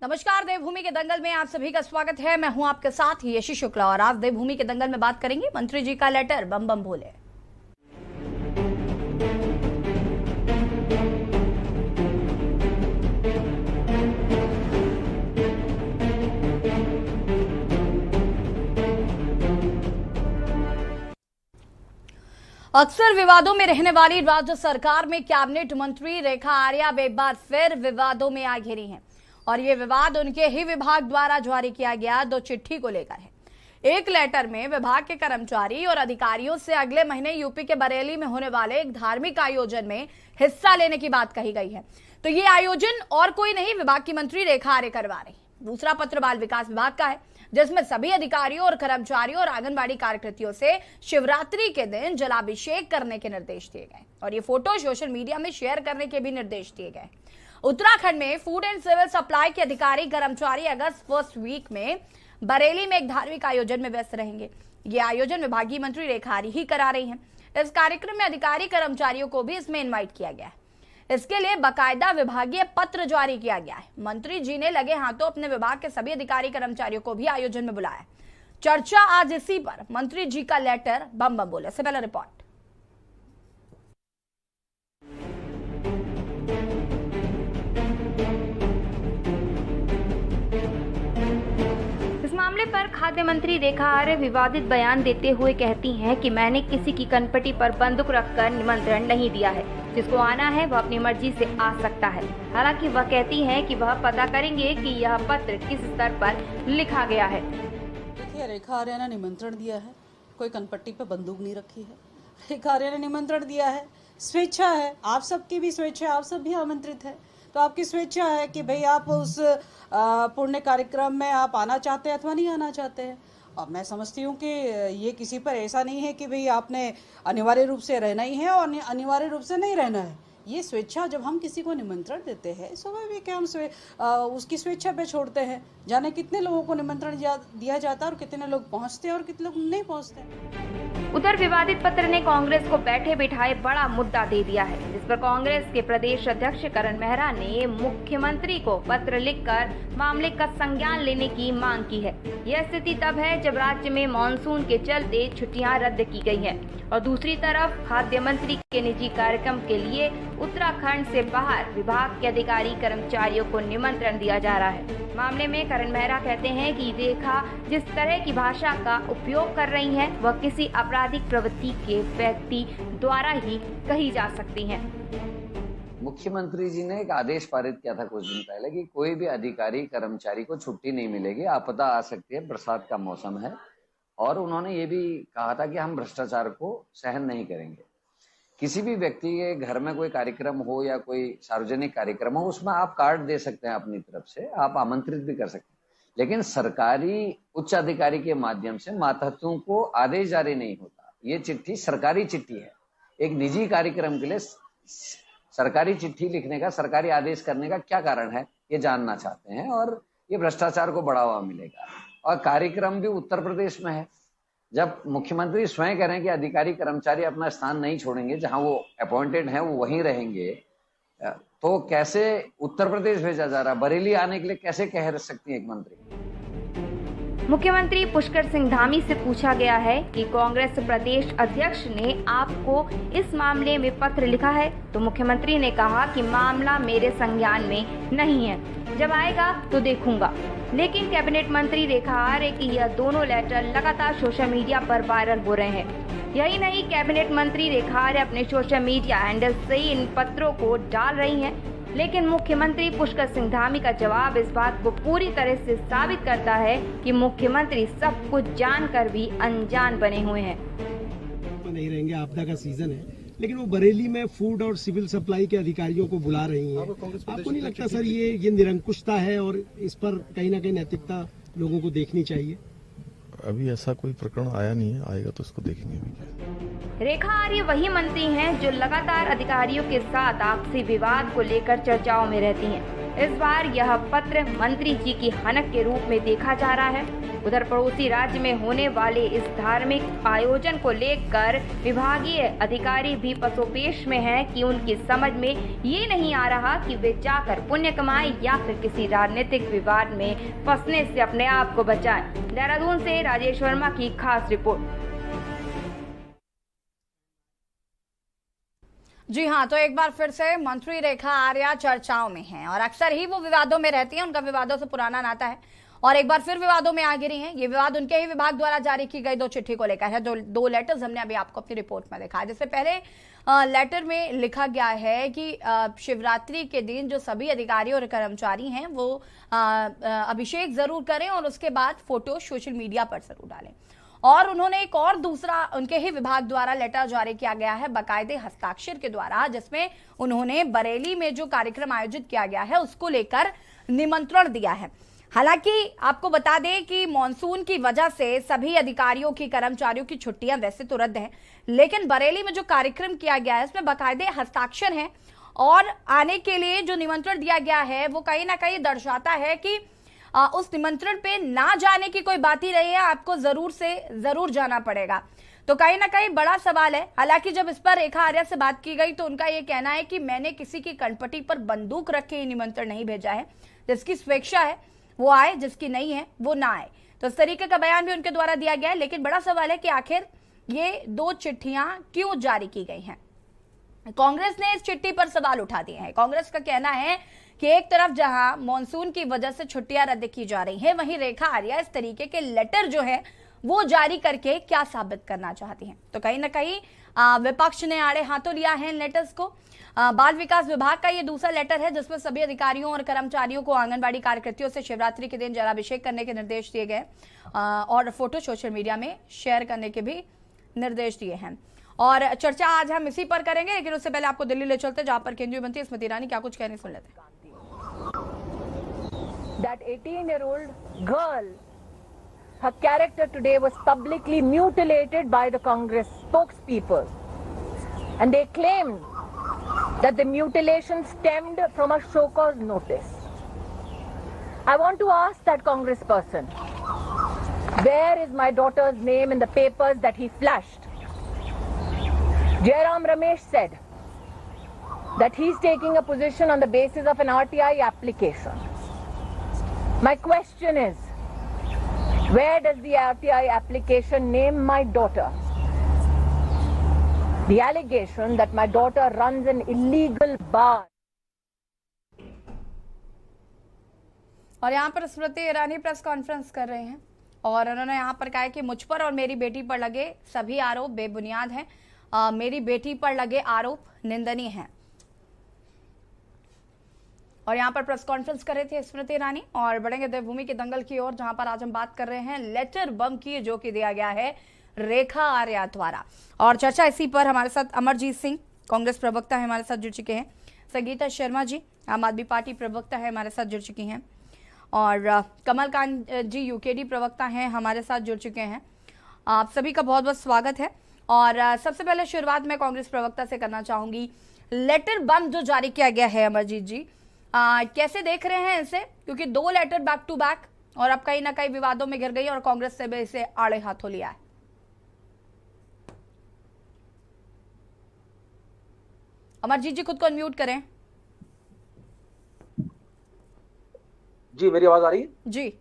नमस्कार, देवभूमि के दंगल में आप सभी का स्वागत है। मैं हूं आपके साथ ही यशी शुक्ला और आज देवभूमि के दंगल में बात करेंगे मंत्री जी का लेटर बम बम भोले। अक्सर विवादों में रहने वाली राज्य सरकार में कैबिनेट मंत्री रेखा आर्या एक बार फिर विवादों में आ घिरी हैं और ये विवाद उनके ही विभाग द्वारा जारी किया गया 2 चिट्ठी को लेकर है। एक लेटर में विभाग के कर्मचारी और अधिकारियों से अगले महीने यूपी के बरेली में होने वाले एक धार्मिक आयोजन में हिस्सा लेने की बात कही गई है। तो ये आयोजन और कोई नहीं, विभाग की मंत्री रेखा आर्य करवा रही। दूसरा पत्र बाल विकास विभाग का है, जिसमें सभी अधिकारियों और कर्मचारियों और आंगनबाड़ी कार्यकर्तियों से शिवरात्रि के दिन जलाभिषेक करने के निर्देश दिए गए और ये फोटो सोशल मीडिया में शेयर करने के भी निर्देश दिए गए। उत्तराखंड में फूड एंड सिविल सप्लाई के अधिकारी कर्मचारी अगस्त फर्स्ट वीक में बरेली में एक धार्मिक आयोजन में व्यस्त रहेंगे। ये आयोजन विभागीय मंत्री रेखा आर्य ही करा रही हैं। इस कार्यक्रम में अधिकारी कर्मचारियों को भी इसमें इनवाइट किया गया है। इसके लिए बाकायदा विभागीय पत्र जारी किया गया है। मंत्री जी ने लगे हाथों अपने विभाग के सभी अधिकारी कर्मचारियों को भी आयोजन में बुलाया। चर्चा आज इसी पर, मंत्री जी का लेटर बम बम बोले से पहले रिपोर्ट। इस मामले पर खाद्य मंत्री रेखा आर्य विवादित बयान देते हुए कहती हैं कि मैंने किसी की कनपटी पर बंदूक रखकर निमंत्रण नहीं दिया है। जिसको आना है वह अपनी मर्जी से आ सकता है। हालांकि वह कहती हैं कि वह पता करेंगे कि यह पत्र किस स्तर पर लिखा गया है। देखिए, रेखा आर्य ने निमंत्रण दिया है, कोई कनपट्टी पे बंदूक नहीं रखी है। रेखा आर्य ने निमंत्रण दिया है, स्वेच्छा है, आप सबकी भी स्वेच्छा है, आप सब भी आमंत्रित है। तो आपकी स्वेच्छा है कि भाई आप उस पुण्य कार्यक्रम में आप आना चाहते हैं अथवा नहीं आना चाहते हैं। अब मैं समझती हूँ कि ये किसी पर ऐसा नहीं है कि भाई आपने अनिवार्य रूप से रहना ही है और अनिवार्य रूप से नहीं रहना है। ये स्वेच्छा, जब हम किसी को निमंत्रण देते हैं स्वाभाविक है हम उसकी स्वेच्छा पे छोड़ते हैं। जाने कितने लोगों को निमंत्रण दिया जाता है और कितने लोग पहुँचते हैं और कितने लोग नहीं पहुँचते। उधर विवादित पत्र ने कांग्रेस को बैठे बिठाए बड़ा मुद्दा दे दिया है, जिस पर कांग्रेस के प्रदेश अध्यक्ष करण मेहरा ने मुख्यमंत्री को पत्र लिखकर मामले का संज्ञान लेने की मांग की है। यह स्थिति तब है जब राज्य में मानसून के चलते छुट्टियां रद्द की गई हैं और दूसरी तरफ खाद्य मंत्री के निजी कार्यक्रम के लिए उत्तराखंड से बाहर विभाग के अधिकारी कर्मचारियों को निमंत्रण दिया जा रहा है। मामले में करण मेहरा कहते हैं कि रेखा जिस तरह की भाषा का उपयोग कर रही हैं, वह किसी आपराधिक प्रवृत्ति के व्यक्ति द्वारा ही कही जा सकती हैं। मुख्यमंत्री जी ने एक आदेश पारित किया था कुछ दिन पहले कि कोई भी अधिकारी कर्मचारी को छुट्टी नहीं मिलेगी, आपदा आ सकती है, बरसात का मौसम है। और उन्होंने ये भी कहा था कि हम भ्रष्टाचार को सहन नहीं करेंगे। किसी भी व्यक्ति के घर में कोई कार्यक्रम हो या कोई सार्वजनिक कार्यक्रम हो, उसमें आप कार्ड दे सकते हैं अपनी तरफ से, आप आमंत्रित भी कर सकते हैं, लेकिन सरकारी उच्च अधिकारी के माध्यम से मातहतों को आदेश जारी नहीं होता। ये चिट्ठी सरकारी चिट्ठी है। एक निजी कार्यक्रम के लिए सरकारी चिट्ठी लिखने का, सरकारी आदेश करने का क्या कारण है, ये जानना चाहते हैं और ये भ्रष्टाचार को बढ़ावा मिलेगा। और कार्यक्रम भी उत्तर प्रदेश में है। जब मुख्यमंत्री स्वयं कह रहे हैं कि अधिकारी कर्मचारी अपना स्थान नहीं छोड़ेंगे, जहां वो अपॉइंटेड हैं वो वहीं रहेंगे, तो कैसे उत्तर प्रदेश भेजा जा रहा है? बरेली आने के लिए कैसे कह सकती है एक मंत्री? मुख्यमंत्री पुष्कर सिंह धामी से पूछा गया है कि कांग्रेस प्रदेश अध्यक्ष ने आपको इस मामले में पत्र लिखा है, तो मुख्यमंत्री ने कहा कि मामला मेरे संज्ञान में नहीं है, जब आएगा तो देखूंगा। लेकिन कैबिनेट मंत्री रेखा आर्य की यह दोनों लेटर लगातार सोशल मीडिया पर वायरल हो रहे हैं। यही नहीं, कैबिनेट मंत्री रेखा आर्य अपने सोशल मीडिया हैंडल से इन पत्रों को डाल रही हैं। लेकिन मुख्यमंत्री पुष्कर सिंह धामी का जवाब इस बात को पूरी तरह से साबित करता है कि मुख्यमंत्री सब कुछ जानकर भी अनजान बने हुए हैं। नहीं रहेंगे, आपदा का सीजन है, लेकिन वो बरेली में फूड और सिविल सप्लाई के अधिकारियों को बुला रही हैं। आपको नहीं लगता सर ये निरंकुशता है और इस पर कहीं ना कहीं नैतिकता लोगों को देखनी चाहिए? अभी ऐसा कोई प्रकरण आया नहीं है, आएगा तो उसको देखेंगे भी। रेखा आर्य वही मंत्री हैं जो लगातार अधिकारियों के साथ आपसी विवाद को लेकर चर्चाओं में रहती हैं। इस बार यह पत्र मंत्री जी की हनक के रूप में देखा जा रहा है। उधर पड़ोसी राज्य में होने वाले इस धार्मिक आयोजन को लेकर विभागीय अधिकारी भी पसोपेश में हैं कि उनकी समझ में ये नहीं आ रहा कि वे जाकर पुण्य कमाएं या फिर किसी राजनीतिक विवाद में फंसने से अपने आप को बचाएं। देहरादून से राजेश वर्मा की खास रिपोर्ट। जी हाँ, तो एक बार फिर से मंत्री रेखा आर्या चर्चाओं में हैं और अक्सर ही वो विवादों में रहती हैं। उनका विवादों से पुराना नाता है और एक बार फिर विवादों में आ गिरी हैं। ये विवाद उनके ही विभाग द्वारा जारी की गई 2 चिट्ठी को लेकर है। दो लेटर्स हमने अभी आपको अपनी रिपोर्ट में दिखाया, जिससे पहले लेटर में लिखा गया है कि शिवरात्रि के दिन जो सभी अधिकारी और कर्मचारी हैं वो अभिषेक जरूर करें और उसके बाद फोटो सोशल मीडिया पर जरूर डालें। और उन्होंने एक और दूसरा उनके ही विभाग द्वारा लेटर जारी किया गया है बाकायदे हस्ताक्षर के द्वारा, जिसमें उन्होंने बरेली में जो कार्यक्रम आयोजित किया गया है उसको लेकर निमंत्रण दिया है। हालांकि आपको बता दें कि मॉनसून की वजह से सभी अधिकारियों की कर्मचारियों की छुट्टियां वैसे तो रद्द हैं, लेकिन बरेली में जो कार्यक्रम किया गया है उसमें बाकायदे हस्ताक्षर हैं और आने के लिए जो निमंत्रण दिया गया है वो कहीं ना कहीं दर्शाता है कि उस निमंत्रण पे ना जाने की कोई बात ही रही है, आपको जरूर से जरूर जाना पड़ेगा। तो कहीं ना कहीं बड़ा सवाल है। हालांकि जब इस पर रेखा आर्या से बात की गई तो उनका यह कहना है कि मैंने किसी की कनपटी पर बंदूक रख के निमंत्रण नहीं भेजा है, जिसकी स्वेच्छा है वो आए, जिसकी नहीं है वो ना आए। तो इस तरीके का बयान भी उनके द्वारा दिया गया है। लेकिन बड़ा सवाल है कि आखिर ये 2 चिट्ठियां क्यों जारी की गई हैं। कांग्रेस ने इस चिट्ठी पर सवाल उठा दिए हैं। कांग्रेस का कहना है कि एक तरफ जहां मॉनसून की वजह से छुट्टियां रद्द की जा रही हैं, वहीं रेखा आर्या इस तरीके के लेटर जो है वो जारी करके क्या साबित करना चाहती हैं। तो कहीं ना कहीं विपक्ष ने आड़े हाथों लिया है इन लेटर्स को। बाल विकास विभाग का ये दूसरा लेटर है जिसमें सभी अधिकारियों और कर्मचारियों को आंगनबाड़ी कार्यकर्तियों से शिवरात्रि के दिन जलाभिषेक करने के निर्देश दिए गए और फोटो सोशल मीडिया में शेयर करने के भी निर्देश दिए हैं। और चर्चा आज हम इसी पर करेंगे, लेकिन उससे पहले आपको दिल्ली ले चलते जहां पर केंद्रीय मंत्री स्मृति ईरानी क्या कुछ कहने सुन लेते हैं। That 18-year-old girl, her character today was publicly mutilated by the Congress spokespeople, and they claimed that the mutilation stemmed from a show cause notice. I want to ask that congressperson, where is my daughter's name in the papers that he flashed? Jairam Ramesh said that he's taking a position on the basis of an RTI application. My question is, where does the RTI application name my daughter? The allegation that my daughter runs an illegal bar. और यहाँ पर Smriti Irani press conference कर रहे हैं और उन्होंने यहाँ पर कहा कि मुझ पर और मेरी बेटी पर लगे सभी आरोप बेबुनियाद हैं। मेरी बेटी पर लगे आरोप निंदनीय हैं। और यहाँ पर प्रेस कॉन्फ्रेंस कर रहे थे स्मृति ईरानी। और बढ़ेंगे देवभूमि के दंगल की ओर, जहां पर आज हम बात कर रहे हैं लेटर बम की, जो कि दिया गया है रेखा आर्या द्वारा। और चर्चा इसी पर हमारे साथ अमरजीत सिंह कांग्रेस प्रवक्ता है, हमारे साथ जुड़ चुके हैं। संगीता शर्मा जी आम आदमी पार्टी प्रवक्ता है, हमारे साथ जुड़ चुकी हैं। और कमलकांत जी यूकेडी प्रवक्ता हैं, हमारे साथ जुड़ चुके हैं। आप सभी का बहुत बहुत स्वागत है। और सबसे पहले शुरुआत मैं कांग्रेस प्रवक्ता से करना चाहूंगी। लेटर बम जो जारी किया गया है अमरजीत जी, कैसे देख रहे हैं इसे, क्योंकि 2 लेटर बैक टू बैक और अब कहीं ना कहीं विवादों में घिर गई और कांग्रेस से भी इसे आड़े हाथों लिया है। अमरजीत जी खुद को अनम्यूट करें। जी मेरी आवाज आ रही है? जी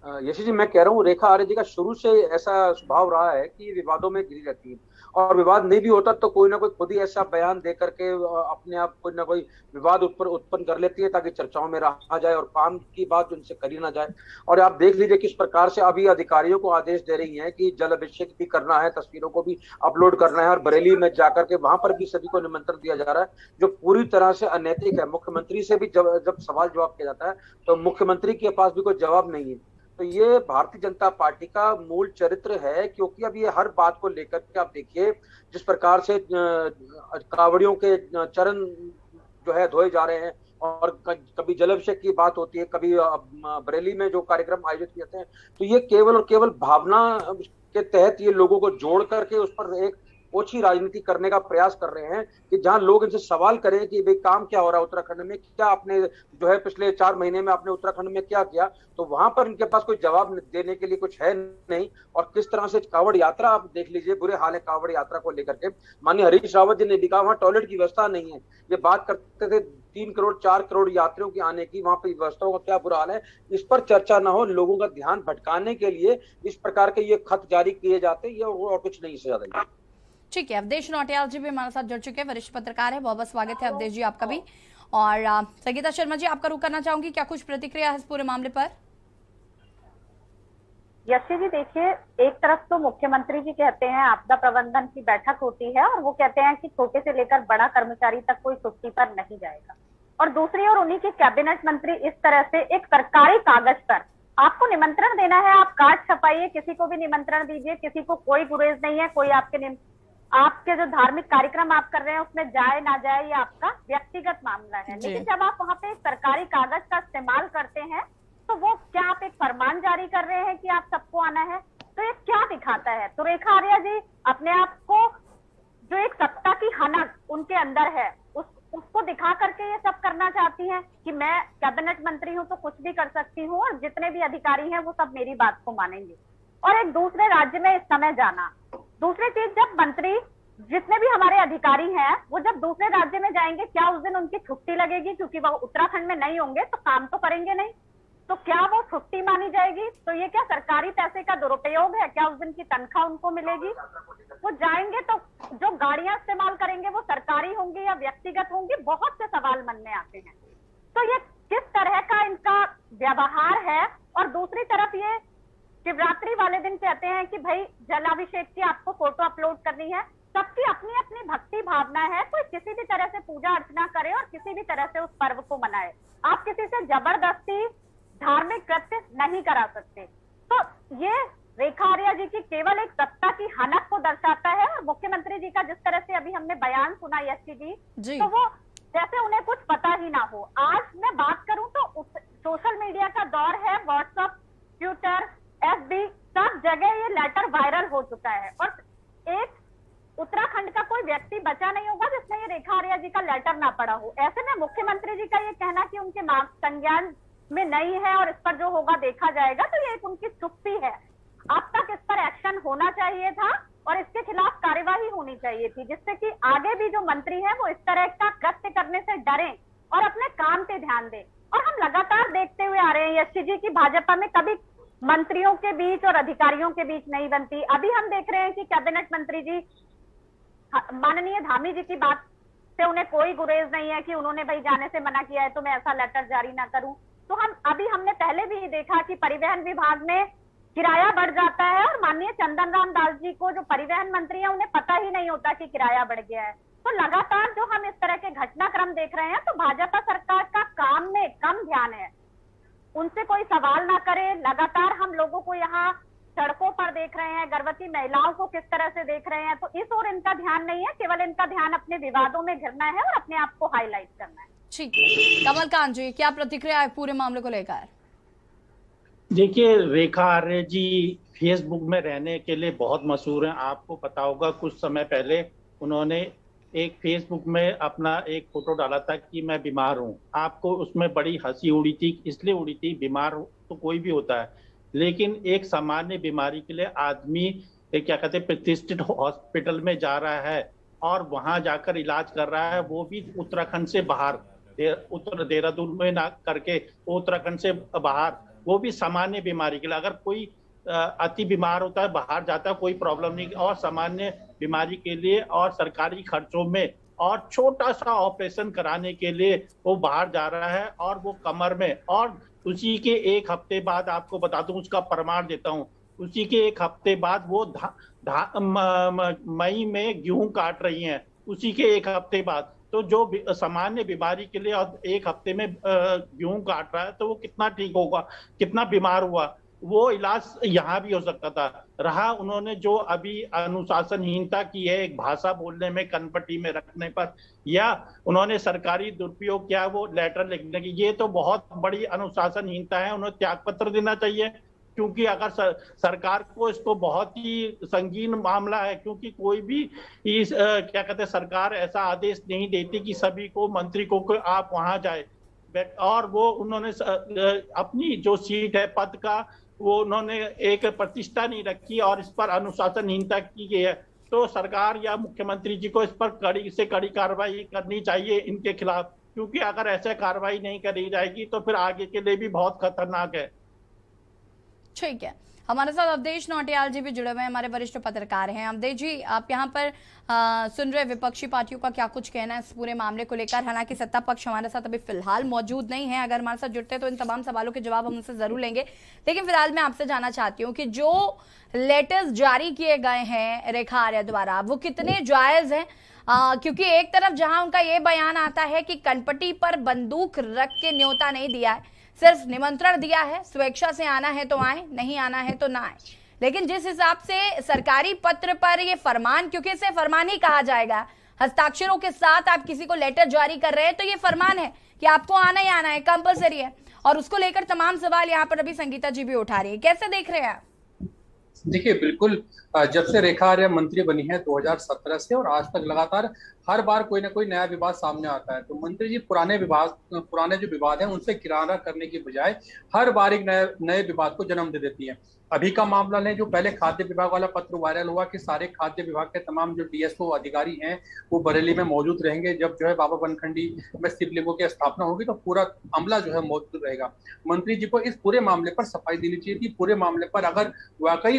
यशी जी, मैं कह रहा हूँ रेखा आर्या जी का शुरू से ऐसा स्वभाव रहा है कि विवादों में घिरी रहती है और विवाद नहीं भी होता तो कोई ना कोई खुद ही ऐसा बयान दे करके अपने आप कोई ना कोई विवाद उत्पन्न कर लेती है ताकि चर्चाओं में रहा जाए और काम की बात उनसे करी ना जाए। और आप देख लीजिए किस प्रकार से अभी अधिकारियों को आदेश दे रही हैं कि जल अभिषेक भी करना है, तस्वीरों को भी अपलोड करना है और बरेली में जाकर के वहां पर भी सभी को निमंत्रण दिया जा रहा है, जो पूरी तरह से अनैतिक है। मुख्यमंत्री से भी जब सवाल जवाब किया जाता है तो मुख्यमंत्री के पास भी कोई जवाब नहीं है। तो ये भारतीय जनता पार्टी का मूल चरित्र है, क्योंकि अब ये हर बात को लेकर के आप देखिए जिस प्रकार से कावड़ियों के चरण जो है धोए जा रहे हैं और कभी जलाभिषेक की बात होती है, कभी बरेली में जो कार्यक्रम आयोजित किए जाते हैं, तो ये केवल और केवल भावना के तहत ये लोगों को जोड़ करके उस पर एक ओछी राजनीति करने का प्रयास कर रहे हैं कि जहां लोग इनसे सवाल करें कि भाई काम क्या हो रहा है उत्तराखंड में, क्या आपने जो है पिछले 4 महीने में आपने उत्तराखंड में क्या किया, तो वहां पर इनके पास कोई जवाब देने के लिए कुछ है नहीं। और किस तरह से कांवड़ यात्रा आप देख लीजिए, बुरे हाल है कांवड़ यात्रा को लेकर के। माननीय हरीश रावत जी ने भी कहा वहां टॉयलेट की व्यवस्था नहीं है। ये बात करते थे 3 करोड़ 4 करोड़ यात्रियों की आने की, वहां पर व्यवस्थाओं का क्या बुरा हाल है, इस पर चर्चा ना हो। लोगों का ध्यान भटकाने के लिए इस प्रकार के ये खत जारी किए जाते हैं, ये और कुछ नहीं, इससे ज्यादा। ठीक है, अवधेश नौटियाल जी भी हमारे साथ जुड़ चुके हैं, वरिष्ठ पत्रकार है। बहुत बहुत स्वागत है अवधेश जी आपका भी। और संगीता शर्मा जी, आपका रुख करना चाहूंगी, क्या कुछ प्रतिक्रिया है इस पूरे मामले पर? यशी जी देखिए, एक तरफ तो मुख्यमंत्री जी कहते हैं आपदा प्रबंधन की बैठक होती है और वो कहते हैं कि छोटे से लेकर बड़ा कर्मचारी तक कोई छुट्टी पर नहीं जाएगा, और दूसरी ओर उन्हीं के कैबिनेट मंत्री इस तरह से एक सरकारी कागज पर आपको निमंत्रण देना है, आप कार्ड छपाइए, किसी को भी निमंत्रण दीजिए, किसी को कोई गुरेज नहीं है, कोई आपके जो धार्मिक कार्यक्रम आप कर रहे हैं उसमें जाए ना जाए ये आपका व्यक्तिगत मामला है। लेकिन जब आप वहां पे एक सरकारी कागज का इस्तेमाल करते हैं तो वो क्या आप एक फरमान जारी कर रहे हैं कि आप सबको आना है, तो ये क्या दिखाता है? तो रेखा आर्या जी अपने आप को जो एक सत्ता की हनक उनके अंदर है उसको दिखा करके ये सब करना चाहती हैं कि मैं कैबिनेट मंत्री हूं तो कुछ भी कर सकती हूँ और जितने भी अधिकारी हैं वो सब मेरी बात को मानेंगे। और एक दूसरे राज्य में इस समय जाना, दूसरी चीज, जब मंत्री जितने भी हमारे अधिकारी हैं वो जब दूसरे राज्य में जाएंगे, क्या उस दिन उनकी छुट्टी लगेगी? क्योंकि वो उत्तराखंड में नहीं होंगे तो काम तो करेंगे नहीं, तो क्या वो छुट्टी मानी जाएगी? तो ये क्या सरकारी पैसे का दुरुपयोग है? क्या उस दिन की तनख्वाह उनको मिलेगी? वो जाएंगे तो जो गाड़ियां इस्तेमाल करेंगे वो सरकारी होंगी या व्यक्तिगत होंगी? बहुत से सवाल मन में आते हैं। तो ये किस तरह का इनका व्यवहार है? और दूसरी तरफ ये शिवरात्रि वाले दिन कहते हैं कि भाई जलाभिषेक की आपको फोटो अपलोड करनी है। सबकी अपनी अपनी भक्ति भावना है, कोई किसी भी तरह से पूजा अर्चना करे और किसी भी तरह से उस पर्व को मनाए। आप किसी से जबरदस्ती धार्मिक कृत्य नहीं करा सकते। तो ये रेखा आर्या जी की केवल एक सत्ता की हनक को दर्शाता है। और मुख्यमंत्री जी का जिस तरह से अभी हमने बयान सुना यशी जी, तो वो जैसे उन्हें कुछ पता ही ना हो। आज मैं बात करूं तो सोशल मीडिया का दौर है, व्हाट्सएप, ट्विटर, FB, सब जगह ये लेटर वायरल हो चुका है और एक उत्तराखंड का कोई व्यक्ति बचा नहीं होगा जिसने ये रेखा आर्या जी का लेटर ना पढ़ा हो। ऐसे में मुख्यमंत्री जी का ये कहना कि उनके संज्ञान में नहीं है और इस पर जो होगा देखा जाएगा, तो ये एक उनकी चुप्पी है। अब तक इस पर एक्शन होना चाहिए था और इसके खिलाफ कार्यवाही होनी चाहिए थी, जिससे कि आगे भी जो मंत्री हैं वो इस तरह का कृत्य करने से डरें और अपने काम पे ध्यान दें। और हम लगातार देखते हुए आ रहे हैं यशी जी की भाजपा में कभी मंत्रियों के बीच और अधिकारियों के बीच नहीं बनती। अभी हम देख रहे हैं कि कैबिनेट मंत्री जी माननीय धामी जी की बात से उन्हें कोई गुरेज नहीं है कि उन्होंने भाई जाने से मना किया है तो मैं ऐसा लेटर जारी ना करूं। तो हमने पहले भी देखा कि परिवहन विभाग में किराया बढ़ जाता है और माननीय चंदन राम दास जी को जो परिवहन मंत्री है उन्हें पता ही नहीं होता कि किराया बढ़ गया है। तो लगातार जो हम इस तरह के घटनाक्रम देख रहे हैं, तो भाजपा सरकार का काम में कम ध्यान है, उनसे कोई सवाल ना करे। लगातार हम लोगों को यहाँ सड़कों पर देख रहे हैं, गर्भवती महिलाओं को किस तरह से देख रहे हैं, तो इस ओर इनका ध्यान नहीं है। केवल इनका ध्यान अपने विवादों में घिरना है और अपने आप को हाईलाइट करना है। ठीक है, कमलकांत जी क्या प्रतिक्रिया है पूरे मामले को लेकर? देखिए, रेखा आर्य जी फेसबुक में रहने के लिए बहुत मशहूर हैं। आपको पता होगा कुछ समय पहले उन्होंने एक फेसबुक में अपना एक फोटो डाला था कि मैं बीमार हूं। आपको उसमें बड़ी हंसी उड़ी थी, इसलिए उड़ी थी, बीमार तो कोई भी होता है, लेकिन एक सामान्य बीमारी के लिए आदमी क्या कहते हैं प्रतिष्ठित हॉस्पिटल में जा रहा है और वहां जाकर इलाज कर रहा है, वो भी उत्तराखंड से बाहर, उत्तर देहरादून में ना करके उत्तराखंड से बाहर, वो भी सामान्य बीमारी के लिए। अगर कोई अति बीमार होता है बाहर जाता है कोई प्रॉब्लम नहीं, और सामान्य बीमारी के लिए और सरकारी खर्चों में और छोटा सा ऑपरेशन कराने के लिए वो बाहर जा रहा है और वो कमर में, और उसी के एक हफ्ते बाद आपको बता दूं, उसका प्रमाण देता हूं, उसी के एक हफ्ते बाद वो मई में गेहूं काट रही हैं, उसी के एक हफ्ते बाद। तो जो सामान्य बीमारी के लिए और एक हफ्ते में गेहूं काट रहा है तो वो कितना ठीक होगा, कितना बीमार हुआ। वो इलाज यहाँ भी हो सकता था। रहा उन्होंने जो अभी अनुशासनहीनता की है, एक भाषा बोलने में, कनपट्टी में रखने पर, या उन्होंने सरकारी दुरुपयोग किया वो लेटर लिखने की, ये तो बहुत बड़ी अनुशासनहीनता है। उन्हें त्याग पत्र देना चाहिए। क्योंकि अगर सरकार को इसको बहुत ही संगीन मामला है, क्योंकि कोई भी इस क्या कहते हैं सरकार ऐसा आदेश नहीं देती कि सभी को मंत्री को आप वहां जाए, और वो उन्होंने अपनी जो सीट है पद का वो उन्होंने एक प्रतिष्ठा नहीं रखी और इस पर अनुशासनहीनता की गई है। तो सरकार या मुख्यमंत्री जी को इस पर कड़ी से कड़ी कार्रवाई करनी चाहिए इनके खिलाफ, क्योंकि अगर ऐसे कार्रवाई नहीं करी जाएगी तो फिर आगे के लिए भी बहुत खतरनाक है। ठीक है, हमारे साथ अवधेश नौटियाल जी भी जुड़े हुए हैं, हमारे वरिष्ठ पत्रकार हैं। अवधेश जी, आप यहाँ पर सुन रहे विपक्षी पार्टियों का क्या कुछ कहना है इस पूरे मामले को लेकर? हालांकि सत्ता पक्ष हमारे साथ अभी फिलहाल मौजूद नहीं है, अगर हमारे साथ जुड़ते हैं तो इन तमाम सवालों के जवाब हम उनसे जरूर लेंगे। लेकिन फिलहाल मैं आपसे जानना चाहती हूँ कि जो लेटर्स जारी किए गए हैं रेखा आर्या द्वारा, वो कितने जायज हैं? क्योंकि एक तरफ जहां उनका ये बयान आता है कि कनपटी पर बंदूक रख के न्योता नहीं दिया है, सिर्फ निमंत्रण दिया है, स्वेच्छा से आना है तो आए, नहीं आना है तो ना आए। लेकिन जिस हिसाब से सरकारी पत्र पर ये फरमान, क्योंकि इसे फरमान ही कहा जाएगा, हस्ताक्षरों के साथ आप किसी को लेटर जारी कर रहे हैं तो ये फरमान है कि आपको आना ही आना है, कंपलसरी है। और उसको लेकर तमाम सवाल यहाँ पर अभी संगीता जी भी उठा रही है, कैसे देख रहे हैं आप? देखिए, बिल्कुल, जब से रेखा आर्या मंत्री बनी है 2017 से और आज तक लगातार हर बार कोई ना कोई नया विवाद सामने आता है। तो मंत्री जी पुराने जो विवाद हैं उनसे किनारा करने की बजाय हर बार एक नए विवाद को जन्म दे देती है। अभी का मामला लें, जो पहले खाद्य विभाग वाला पत्र वायरल हुआ कि सारे खाद्य विभाग के तमाम जो डीएसओ अधिकारी हैं वो बरेली में मौजूद रहेंगे। जब जो है बाबा बनखंडी में शिवलिंगों की स्थापना होगी तो पूरा अमला जो है मौजूद रहेगा। मंत्री जी को इस पूरे मामले पर सफाई देनी चाहिए कि पूरे मामले पर अगर वाकई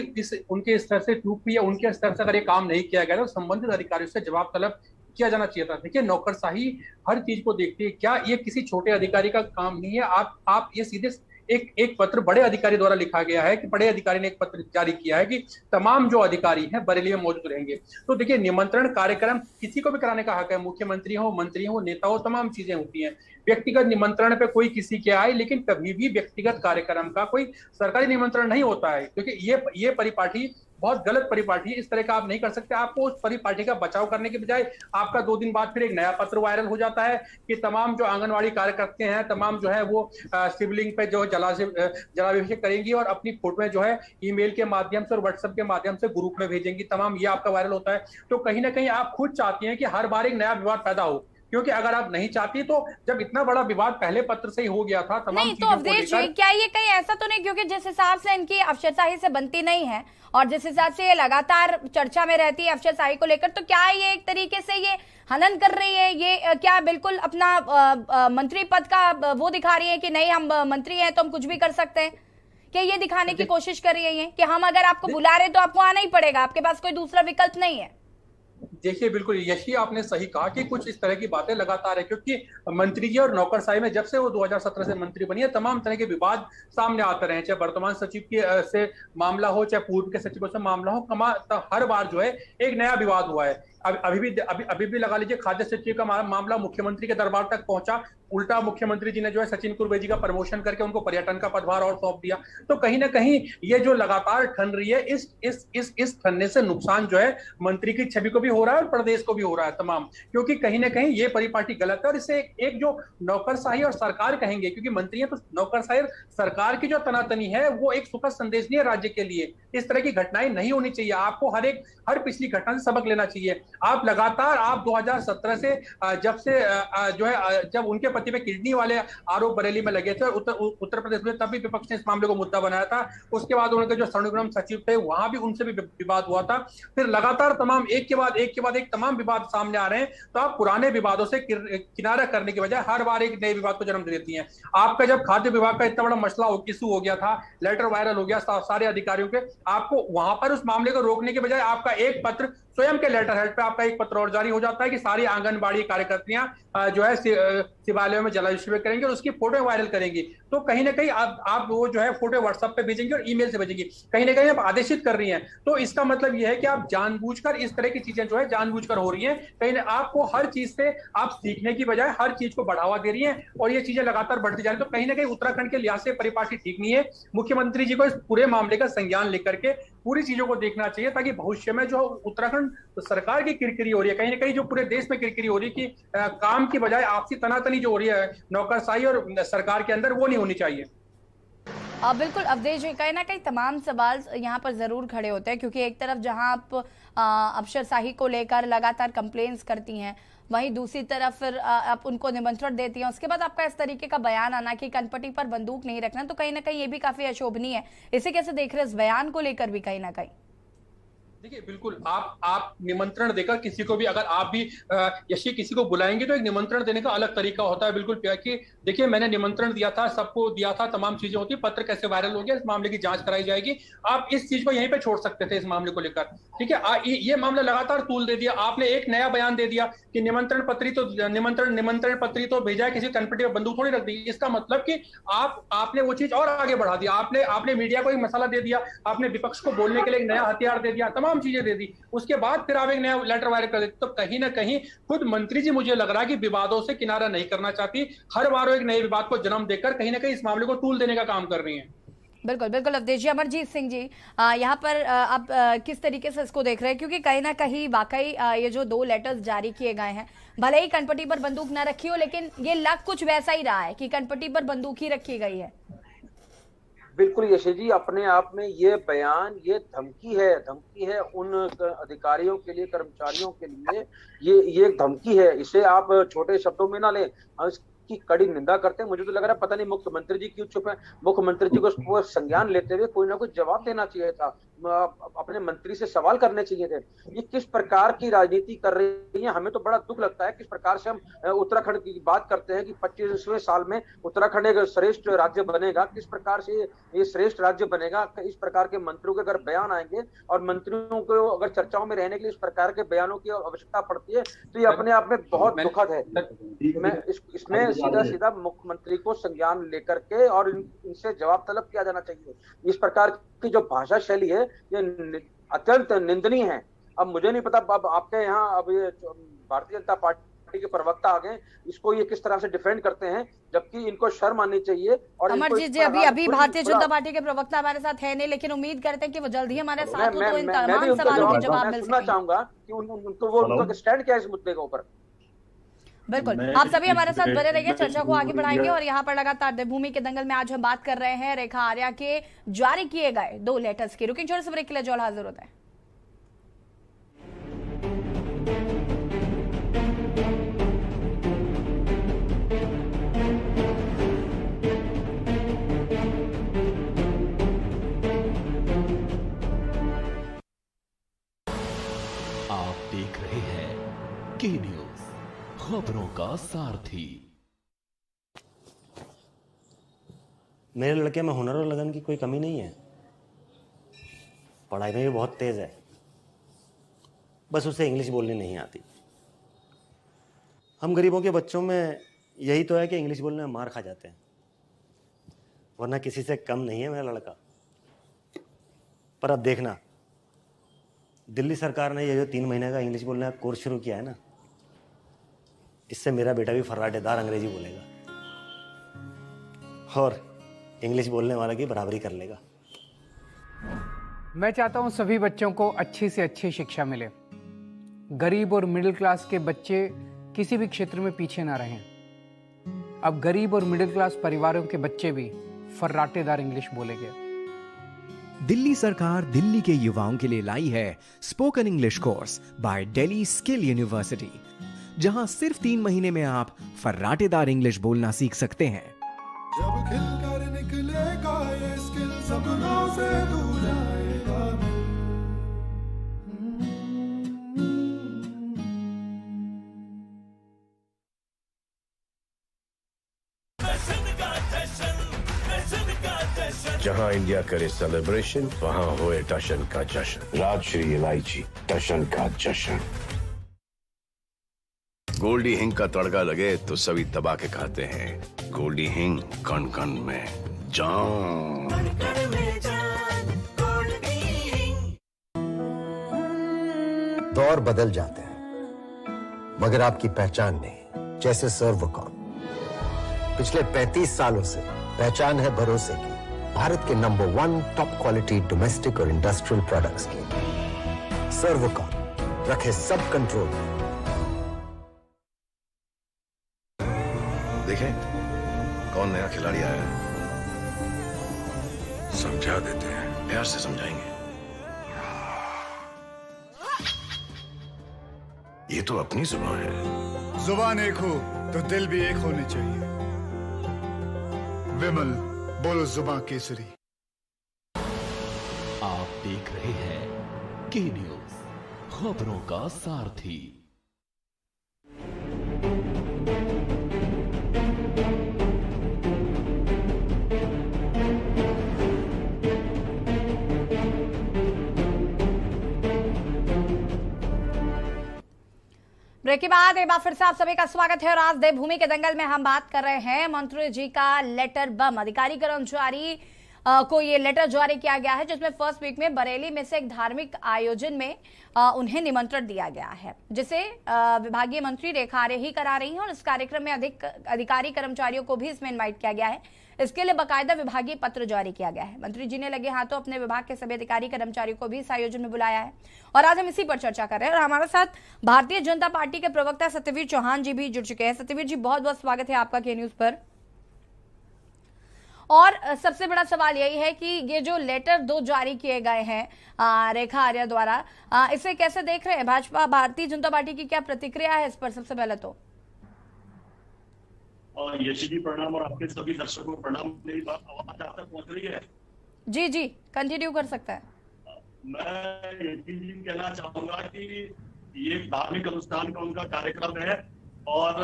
उनके स्तर से चूक हुई या उनके स्तर से अगर ये काम नहीं किया गया तो संबंधित अधिकारियों से जवाब तलब किया जाना चाहिए था। देखिए, नौकरशाही हर चीज को देखती है, क्या ये किसी छोटे अधिकारी का काम नहीं है? आप ये सीधे एक पत्र बड़े अधिकारी द्वारा लिखा गया है कि बड़े अधिकारी ने एक पत्र जारी किया है कि तमाम जो अधिकारी हैं बरेली में मौजूद रहेंगे। तो देखिए, निमंत्रण कार्यक्रम किसी को भी कराने का हक है, मुख्यमंत्री हो, मंत्री हो, नेता हो, तमाम चीजें होती हैं। व्यक्तिगत निमंत्रण पे कोई किसी के आए, लेकिन कभी भी व्यक्तिगत कार्यक्रम का कोई सरकारी निमंत्रण नहीं होता है, क्योंकि ये परिपाटी बहुत गलत परिपाटी है। इस तरह का आप नहीं कर सकते। आपको उस परिपाटी का बचाव करने के बजाय आपका 2 दिन बाद फिर एक नया पत्र वायरल हो जाता है कि तमाम जो आंगनवाड़ी कार्यकर्ते हैं तमाम जो है वो शिवलिंग पे जो जलाभिषेक करेंगी और अपनी फोटो जो है ईमेल के माध्यम से और व्हाट्सएप के माध्यम से ग्रुप में भेजेंगी, तमाम ये आपका वायरल होता है। तो कहीं ना कहीं आप खुद चाहती हैं कि हर बार एक नया विवाद पैदा हो, क्योंकि अगर आप नहीं चाहती तो जब इतना बड़ा विवाद पहले पत्र से ही हो गया था तमाम नहीं, तो अवधेश जी, क्या ये कहीं ऐसा तो नहीं, क्योंकि जिस हिसाब से इनकी अफसरशाही से बनती नहीं है और जिस हिसाब से ये लगातार चर्चा में रहती है अफसरशाही को लेकर, तो क्या ये एक तरीके से ये हनन कर रही है? ये क्या बिल्कुल अपना मंत्री पद का वो दिखा रही है कि नहीं हम मंत्री हैं तो हम कुछ भी कर सकते हैं? क्या ये दिखाने की कोशिश कर रही है कि हम अगर आपको बुला रहे तो आपको आना ही पड़ेगा, आपके पास कोई दूसरा विकल्प नहीं है? देखिए, बिल्कुल यही आपने सही कहा कि कुछ इस तरह की बातें लगातार है, क्योंकि मंत्री जी और नौकरशाही में जब से वो 2017 से मंत्री बनी है तमाम तरह के विवाद सामने आते रहे, चाहे वर्तमान सचिव के से मामला हो चाहे पूर्व के सचिवों से मामला हो, हर बार जो है एक नया विवाद हुआ है। अभी भी लगा लीजिए, खाद्य सचिव का मामला मुख्यमंत्री के दरबार तक पहुंचा, उल्टा मुख्यमंत्री जी ने जो है सचिन कुर्वे जी का प्रमोशन करके उनको पर्यटन का पदभार और सौंप दिया। तो कहीं ना कहीं ये जो लगातार ठन रही है, इस ठनने से नुकसान जो है मंत्री की छवि को भी हो रहा है और प्रदेश को भी हो रहा है तमाम, क्योंकि कहीं ना कहीं ये परिपाटी गलत है। और इससे एक जो नौकरशाही और सरकार कहेंगे, क्योंकि मंत्री है तो नौकरशाही सरकार की जो तनातनी है वो एक सुखद संदेश नहीं है राज्य के लिए। इस तरह की घटनाएं नहीं होनी चाहिए। आपको हर पिछली घटना से सबक लेना चाहिए। आप लगातार 2017 से जब उनके पति पे किडनी वाले आरोप बरेली में लगे थे और उत्तर प्रदेश में, तब भी विपक्ष ने इस मामले को मुद्दा बनाया था। उसके बाद उनके जो स्वर्णिम सचिव थे वहां भी उनसे भी विवाद हुआ था। फिर लगातार तमाम एक के बाद एक तमाम विवाद सामने आ रहे हैं। तो आप पुराने विवादों से किनारा करने के बजाय हर बार एक नए विवाद को जन्म दे देती हैं। आपका जब खाद्य विभाग का इतना बड़ा मसला इशू हो गया था, लेटर वायरल हो गया सारे अधिकारियों के, आपको वहां पर उस मामले को रोकने के बजाय आपका एक पत्र स्वयं के लेटर हेड पे आपका एक पत्र और जारी हो जाता है कि सारी आंगनबाड़ी कार्यकर्तियां जो है शिवालयों में जलाभिषेक करेंगे और उसकी फोटो वायरल करेंगी। तो कहीं ना कहीं आप वो जो है फोटो व्हाट्सएप पे भेजेंगे और ईमेल से भेजेंगे, कहीं ना कहीं आप आदेशित कर रही हैं। तो इसका मतलब यह है कि आप जानबूझकर इस तरह की चीजें जो है जानबूझकर हो रही हैं। कहीं आपको हर चीज से आप सीखने की बजाय हर चीज को बढ़ावा दे रही हैं और ये चीजें लगातार बढ़ती जा रही है। तो कहीं ना कहीं उत्तराखंड के लिहाज से परिपाटी ठीक नहीं है। मुख्यमंत्री जी को इस पूरे मामले का संज्ञान लेकर के पूरी चीजों को देखना चाहिए, ताकि भविष्य में जो उत्तराखंड सरकार की किरकिरी हो रही है, कहीं ना कहीं जो पूरे देश में किरकिरी हो रही है कि काम की बजाय आपसी तनातनी जो हो रही है नौकरशाही और सरकार के अंदर, वो नहीं होनी चाहिए। बिल्कुल अवधेश जी, कहीं ना कहीं तमाम सवाल यहाँ पर जरूर खड़े होते हैं, क्योंकि एक तरफ जहाँ आप अफसरशाही को लेकर लगातार कंप्लेंट्स करती हैं, वहीं दूसरी तरफ फिर आप उनको निमंत्रण देती हैं, उसके बाद आपका इस तरीके का बयान आना कि कनपटी पर बंदूक नहीं रखना, तो कहीं ना कहीं ये भी काफी अशोभनीय है। इसे कैसे देख रहे हैं, इस बयान को लेकर भी कहीं ना कहीं? देखिए बिल्कुल, आप निमंत्रण देकर किसी को भी, अगर आप भी यशी किसी को बुलाएंगे तो एक निमंत्रण देने का अलग तरीका होता है। बिल्कुल कि देखिए मैंने निमंत्रण दिया था, सबको दिया था, तमाम चीजें होती, पत्र कैसे वायरल हो गया, इस मामले की जांच कराई जाएगी। आप इस चीज को यहीं पे छोड़ सकते थे इस मामले को लेकर, ठीक है। ये मामला लगातार तूल दे दिया आपने, एक नया बयान दे दिया कि निमंत्रण पत्री तो भेजा है, किसी कनपटी पर बंदूक थोड़ी रख दी। इसका मतलब कि आपने वो चीज और आगे बढ़ा दिया, आपने मीडिया को एक मसाला दे दिया, आपने विपक्ष को बोलने के लिए एक नया हथियार दे दिया, तमाम चीजें दे दी, उसके बाद फिर आप एक नया लेटर वायरल कर देते। तो कहीं ना कहीं खुद मंत्री जी मुझे लग रहा है कि विवादों से किनारा नहीं करना चाहती, हर बार एक नए विवाद को जन्म देकर कहीं ना कहीं इस मामले को तूल देने का काम कर रही हैं। बिल्कुल बिल्कुल अवधेश जी। अमरजीत सिंह जी, यहाँ पर आप किस तरीके से इसको देख रहे हैं, क्योंकि कहीं ना कहीं वाकई ये जो 2 लेटर्स जारी किए गए हैं, भले ही कनपटी पर बंदूक न रखी हो, लेकिन ये लग कुछ वैसा ही रहा है कि कनपटी पर बंदूक ही रखी गई है। बिल्कुल यशी जी, अपने आप में ये बयान, ये धमकी है उन अधिकारियों के लिए, कर्मचारियों के लिए, ये एक धमकी है। इसे आप छोटे शब्दों में ना लें, की कड़ी निंदा करते हैं। मुझे तो लग रहा है पता नहीं मुख्यमंत्री जी क्यों चुप है। मुख्यमंत्री जी को संज्ञान लेते हुए कोई ना कोई जवाब देना चाहिए था, अपने मंत्री से सवाल करने चाहिए थे। ये किस प्रकार की राजनीति कर रही है, हमें तो बड़ा दुख लगता है। किस प्रकार से हम उत्तराखंड की बात करते हैं कि 25वें साल में उत्तराखंड एक श्रेष्ठ राज्य बनेगा, किस प्रकार से ये श्रेष्ठ राज्य बनेगा। इस प्रकार के मंत्रियों के अगर बयान आएंगे और मंत्रियों को अगर चर्चाओं में रहने के लिए इस प्रकार के बयानों की आवश्यकता पड़ती है, तो ये अपने आप में बहुत दुखद है। मैं इसमें सीधा मुख्यमंत्री को संज्ञान लेकर के और इनसे जवाब तलब किया जाना चाहिए। इस प्रकार की जो भाषा शैली है ये अत्यंत निंदनीय है। अब मुझे नहीं पता अब आपके यहाँ अब ये भारतीय जनता पार्टी के प्रवक्ता आ गए, इसको ये किस तरह से डिफेंड करते हैं, जबकि इनको शर्म आनी चाहिए। और अमरजीत जी, अभी भारतीय जनता पार्टी के प्रवक्ता हमारे साथ है नहीं, लेकिन उम्मीद करते हैं कि वो जल्द ही हमारे साथ हो, तो इन तमाम सवालों के जवाब मिल सुनना चाहूंगा कि उनका स्टैंड क्या है इस मुद्दे के ऊपर। बिल्कुल, आप सभी हमारे साथ बने रहिए, चर्चा को आगे बढ़ाएंगे। और यहाँ पर लगातार देवभूमि के दंगल में आज हम बात कर रहे हैं रेखा आर्या के जारी किए गए 2 लेटर्स की। रुकिंग छोटे से ब्रेक के लिए, जॉल हाजिर होता है। आप देख रहे हैं के न्यूज, खबरों का सारथी। मेरे लड़के में हुनर और लगन की कोई कमी नहीं है, पढ़ाई में भी बहुत तेज है, बस उसे इंग्लिश बोलनी नहीं आती। हम गरीबों के बच्चों में यही तो है कि इंग्लिश बोलने में मार खा जाते हैं, वरना किसी से कम नहीं है मेरा लड़का। पर अब देखना, दिल्ली सरकार ने ये जो 3 महीने का इंग्लिश बोलने का कोर्स शुरू किया है ना, इससे मेरा बेटा भी फर्राटेदार अंग्रेजी बोलेगा और इंग्लिश बोलने वाला की बराबरी कर लेगा। मैं चाहता हूं सभी बच्चों को अच्छी से अच्छी शिक्षा मिले, गरीब और मिडिल क्लास के बच्चे किसी भी क्षेत्र में पीछे ना रहें। अब गरीब और मिडिल क्लास परिवारों के बच्चे भी फर्राटेदार इंग्लिश बोलेंगे। दिल्ली सरकार दिल्ली के युवाओं के लिए लाई है spoken English course by Delhi skill university, जहां सिर्फ 3 महीने में आप फर्राटेदार इंग्लिश बोलना सीख सकते हैं। जब खिलकर निकलेगा ये स्किल, सपनों से दूर जाएगा। जहां इंडिया करे सेलिब्रेशन, वहां होए टशन का जश्न। राजश्री इलायची, टशन का जश्न। गोल्डी हिंग का तड़का लगे तो सभी दबा के खाते हैं। गोल्डी हिंग, कण कण में जान। दौर बदल जाते हैं मगर आपकी पहचान नहीं, जैसे सर्वकॉम। पिछले 35 सालों से पहचान है भरोसे की, भारत के नंबर 1 टॉप क्वालिटी डोमेस्टिक और इंडस्ट्रियल प्रोडक्ट्स की। सर्वकॉम रखे सब कंट्रोल में। देखें कौन नया खिलाड़ी आया है। समझा देते हैं, प्यार से समझाएंगे। ये तो अपनी जुबान है। जुबान एक हो तो दिल भी एक होने चाहिए। विमल, बोलो जुबान केसरी। आप देख रहे हैं के न्यूज, खबरों का सारथी। ब्रेक के बाद एक बार फिर से आप सभी का स्वागत है और आज देवभूमि के दंगल में हम बात कर रहे हैं मंत्री जी का लेटर बम। अधिकारी कर्मचारी को ये लेटर जारी किया गया है जिसमें फर्स्ट वीक में बरेली में से एक धार्मिक आयोजन में उन्हें निमंत्रण दिया गया है, जिसे विभागीय मंत्री रेखा आर्य ही करा रही हैं और इस कार्यक्रम में अधिकारी कर्मचारियों को भी इसमें इनवाइट किया गया है। इसके लिए बाकायदा विभागीय पत्र जारी किया गया है। मंत्री जी ने लगे हाथों अपने विभाग के सभी अधिकारी कर्मचारियों को भी इस आयोजन में बुलाया है और आज हम इसी पर चर्चा कर रहे हैं और हमारे साथ भारतीय जनता पार्टी के प्रवक्ता सत्यवीर चौहान जी भी जुड़ चुके हैं। सत्यवीर जी, बहुत बहुत स्वागत है आपका के न्यूज पर। और सबसे बड़ा सवाल यही है कि ये जो लेटर 2 जारी किए गए हैं रेखा आर्य द्वारा, इसे कैसे देख रहे हैं? भाजपा भारतीय जनता पार्टी की क्या प्रतिक्रिया है इस पर? सबसे पहले तो यशी जी प्रणाम और आपके सभी दर्शकों को प्रणाम। मेरी बात आवाज आप तक पहुंच रही है? जी जी, कंटिन्यू कर सकता है। मैं यशी जी कहना चाहूंगा कि ये धार्मिक अनुष्ठान का उनका कार्यक्रम है और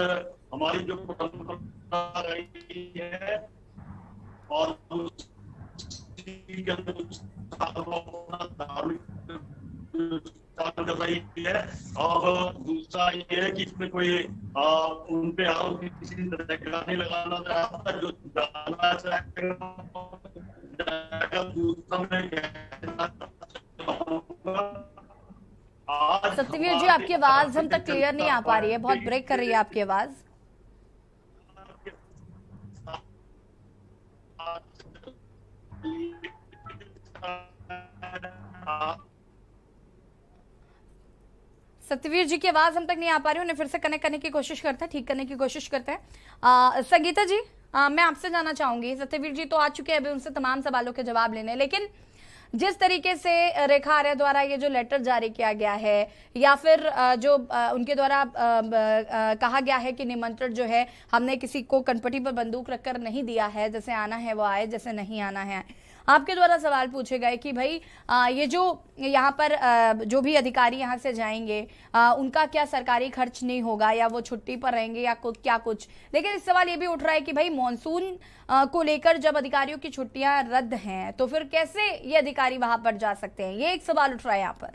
हमारी जो परंपरा रही है और कर रही है। और दूसरा ये है कि इसमें कोई उन पे आरोप किसी तरह का नहीं लगाना चाहता, जो जानना चाहेगा। सत्यवीर जी, आपकी आवाज हम तक क्लियर नहीं आ पा रही है, बहुत ब्रेक कर रही है आपकी आवाज। सत्यवीर जी की आवाज हम तक नहीं आ पा रही, उन्हें फिर से कनेक्ट करने की कोशिश करते हैं, ठीक करने की कोशिश करते हैं। संगीता जी, मैं आपसे जानना चाहूंगी, सत्यवीर जी तो आ चुके हैं अभी उनसे तमाम सवालों के जवाब लेने, लेकिन जिस तरीके से रेखा आर्य द्वारा ये जो लेटर जारी किया गया है या फिर जो उनके द्वारा कहा गया है कि निमंत्रण जो है हमने किसी को कनपटी पर बंदूक रखकर नहीं दिया है, जैसे आना है वो आए, जैसे नहीं आना है, आपके द्वारा सवाल पूछे गए कि भाई ये जो यहाँ पर जो भी अधिकारी यहाँ से जाएंगे उनका क्या सरकारी खर्च नहीं होगा या वो छुट्टी पर रहेंगे या क्या कुछ। लेकिन इस सवाल ये भी उठ रहा है कि भाई मॉनसून को लेकर जब अधिकारियों की छुट्टियां रद्द हैं तो फिर कैसे ये अधिकारी वहां पर जा सकते हैं, ये एक सवाल उठ रहा है यहाँ पर।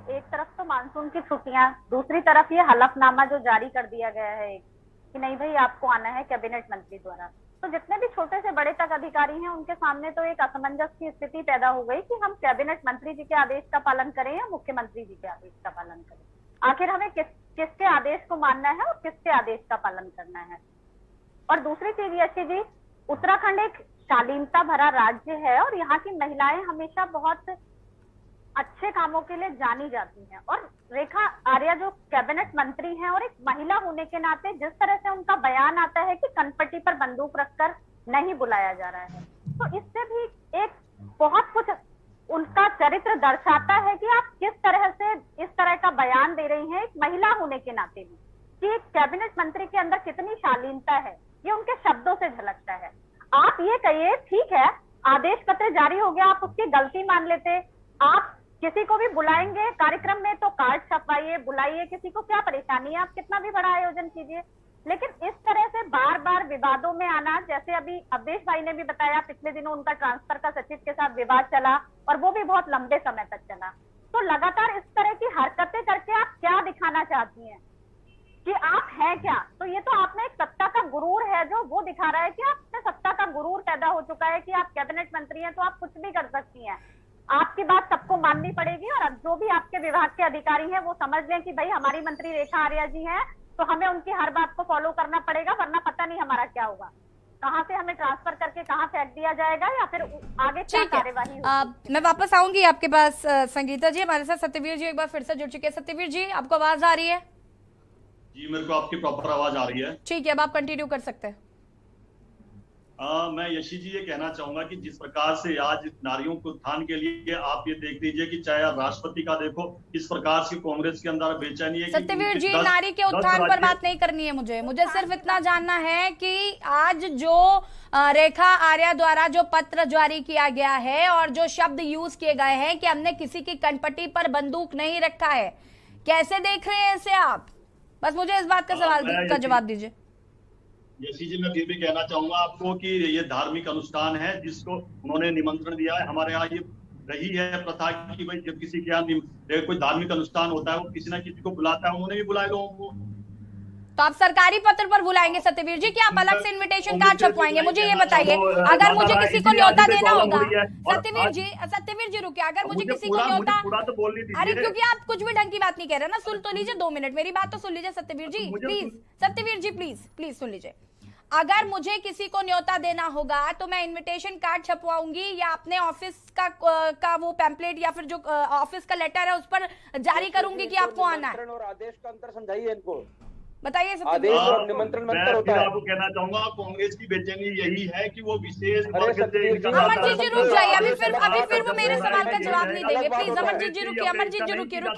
एक तरफ तो मानसून की छुट्टियां, दूसरी तरफ ये हलफनामा जो जारी कर दिया गया है कि नहीं भाई आपको आना है कैबिनेट मंत्री द्वारा। तो जितने भी छोटे से बड़े तक अधिकारी हैं उनके सामने तो एक असमंजस की स्थिति पैदा हो गई कि हम कैबिनेट मंत्री जी के आदेश का पालन करें या मुख्यमंत्री जी के आदेश का पालन करें। आखिर हमें किसके आदेश को मानना है और किसके आदेश का पालन करना है। और दूसरी चीज यशी जी, उत्तराखंड एक शालीनता भरा राज्य है और यहाँ की महिलाएं हमेशा बहुत अच्छे कामों के लिए जानी जाती हैं और रेखा आर्य जो कैबिनेट मंत्री हैं और एक महिला होने के नाते जिस तरह से उनका बयान आता है कि कनपटी पर बंदूक रखकर नहीं बुलाया जा रहा है, तो इससे भी एक बहुत कुछ उनका चरित्र दर्शाता है कि आप किस तरह से इस तरह का बयान दे रही हैं एक महिला होने के नाते भी, कि एक कैबिनेट मंत्री के अंदर कितनी शालीनता है ये उनके शब्दों से झलकता है। आप ये कहिए ठीक है आदेश पत्र जारी हो गया, आप उसकी गलती मान लेते, आप किसी को भी बुलाएंगे कार्यक्रम में तो कार्ड छपवाइए, बुलाइए, किसी को क्या परेशानी है, आप कितना भी बड़ा आयोजन कीजिए। लेकिन इस तरह से बार बार विवादों में आना, जैसे अभी अवधेश भाई ने भी बताया पिछले दिनों उनका ट्रांसफर का सचिव के साथ विवाद चला और वो भी बहुत लंबे समय तक चला। तो लगातार इस तरह की हरकतें करके आप क्या दिखाना चाहती हैं कि आप हैं क्या? तो ये तो आप में एक सत्ता का गुरूर है जो वो दिखा रहा है कि आप में सत्ता का गुरूर पैदा हो चुका है कि आप कैबिनेट मंत्री हैं तो आप कुछ भी कर सकती हैं, आपकी बात सबको माननी पड़ेगी और जो भी आपके विभाग के अधिकारी हैं वो समझ लें कि भाई हमारी मंत्री रेखा आर्य जी हैं तो हमें उनकी हर बात को फॉलो करना पड़ेगा, वरना पता नहीं हमारा क्या होगा, कहां से हमें ट्रांसफर करके कहां फेंक दिया जाएगा या फिर आगे क्या कार्यवाही होगी। मैं वापस आऊंगी आपके पास संगीता जी, हमारे साथ सत्यवीर जी एक बार फिर से जुड़ चुके हैं। सत्यवीर जी, आपको आवाज आ रही है? जी मेरे को आपकी प्रॉपर आवाज आ रही है। ठीक है, अब आप कंटिन्यू कर सकते हैं। मैं यशी जी ये कहना चाहूंगा कि जिस प्रकार से आज नारियों के उत्थान के लिए आप ये देख लीजिए कि चाहे आप राष्ट्रपति का देखो, इस प्रकार से कांग्रेस के अंदर बेचैनी है। सत्यवीर जी, नारी के उत्थान पर बात नहीं करनी है मुझे सिर्फ इतना जानना है कि आज जो रेखा आर्या द्वारा जो पत्र जारी किया गया है और जो शब्द यूज किए गए हैं कि हमने किसी की कनपटी पर बंदूक नहीं रखा है, कैसे देख रहे हैं इसे आप? बस मुझे इस बात का सवाल का जवाब दीजिए। यशी जी, मैं फिर भी कहना चाहूंगा आपको कि ये धार्मिक अनुष्ठान है जिसको उन्होंने निमंत्रण दिया है। हमारे यहाँ ये रही है प्रथा कि भाई जब किसी के यहाँ कोई धार्मिक अनुष्ठान होता है वो किसी ना किसी को बुलाता है, उन्होंने भी बुलाया लोगों को। तो आप सरकारी पत्र पर बुलाएंगे सत्यवीर जी, क्या आप अलग से इनविटेशन कार्ड छपवाएंगे? मुझे ये बताइए, अगर मुझे किसी को न्योता देना होगा, सत्यवीर जी रुकिए, अगर मुझे किसी को न्योता, अरे क्योंकि आप कुछ भी ढंग की बात नहीं कह रहे ना, सुन तो लीजिए 2 मिनट, मेरी बात तो सुन लीजिए सत्यवीर जी प्लीज, सत्यवीर जी प्लीज सुन लीजिए। अगर मुझे किसी को न्योता देना होगा तो मैं इनविटेशन कार्ड छपवाऊंगी या अपने ऑफिस का वो पैम्पलेट या फिर जो ऑफिस का लेटर है उस पर जारी करूंगी कि आपको आना है? और आदेश का अंतर समझाइए इनको, बताइए। आदेश और निमंत्रण में अंतर होता है। आपको कहना चाहूंगा कांग्रेस की बेचैनी यही है कि वो विशेष अमरजीत जी रुक जाइए, अभी फिर वो मेरे सवाल का जवाब नहीं देंगे, प्लीज अमरजीत जी रुकिए, अमरजीत जी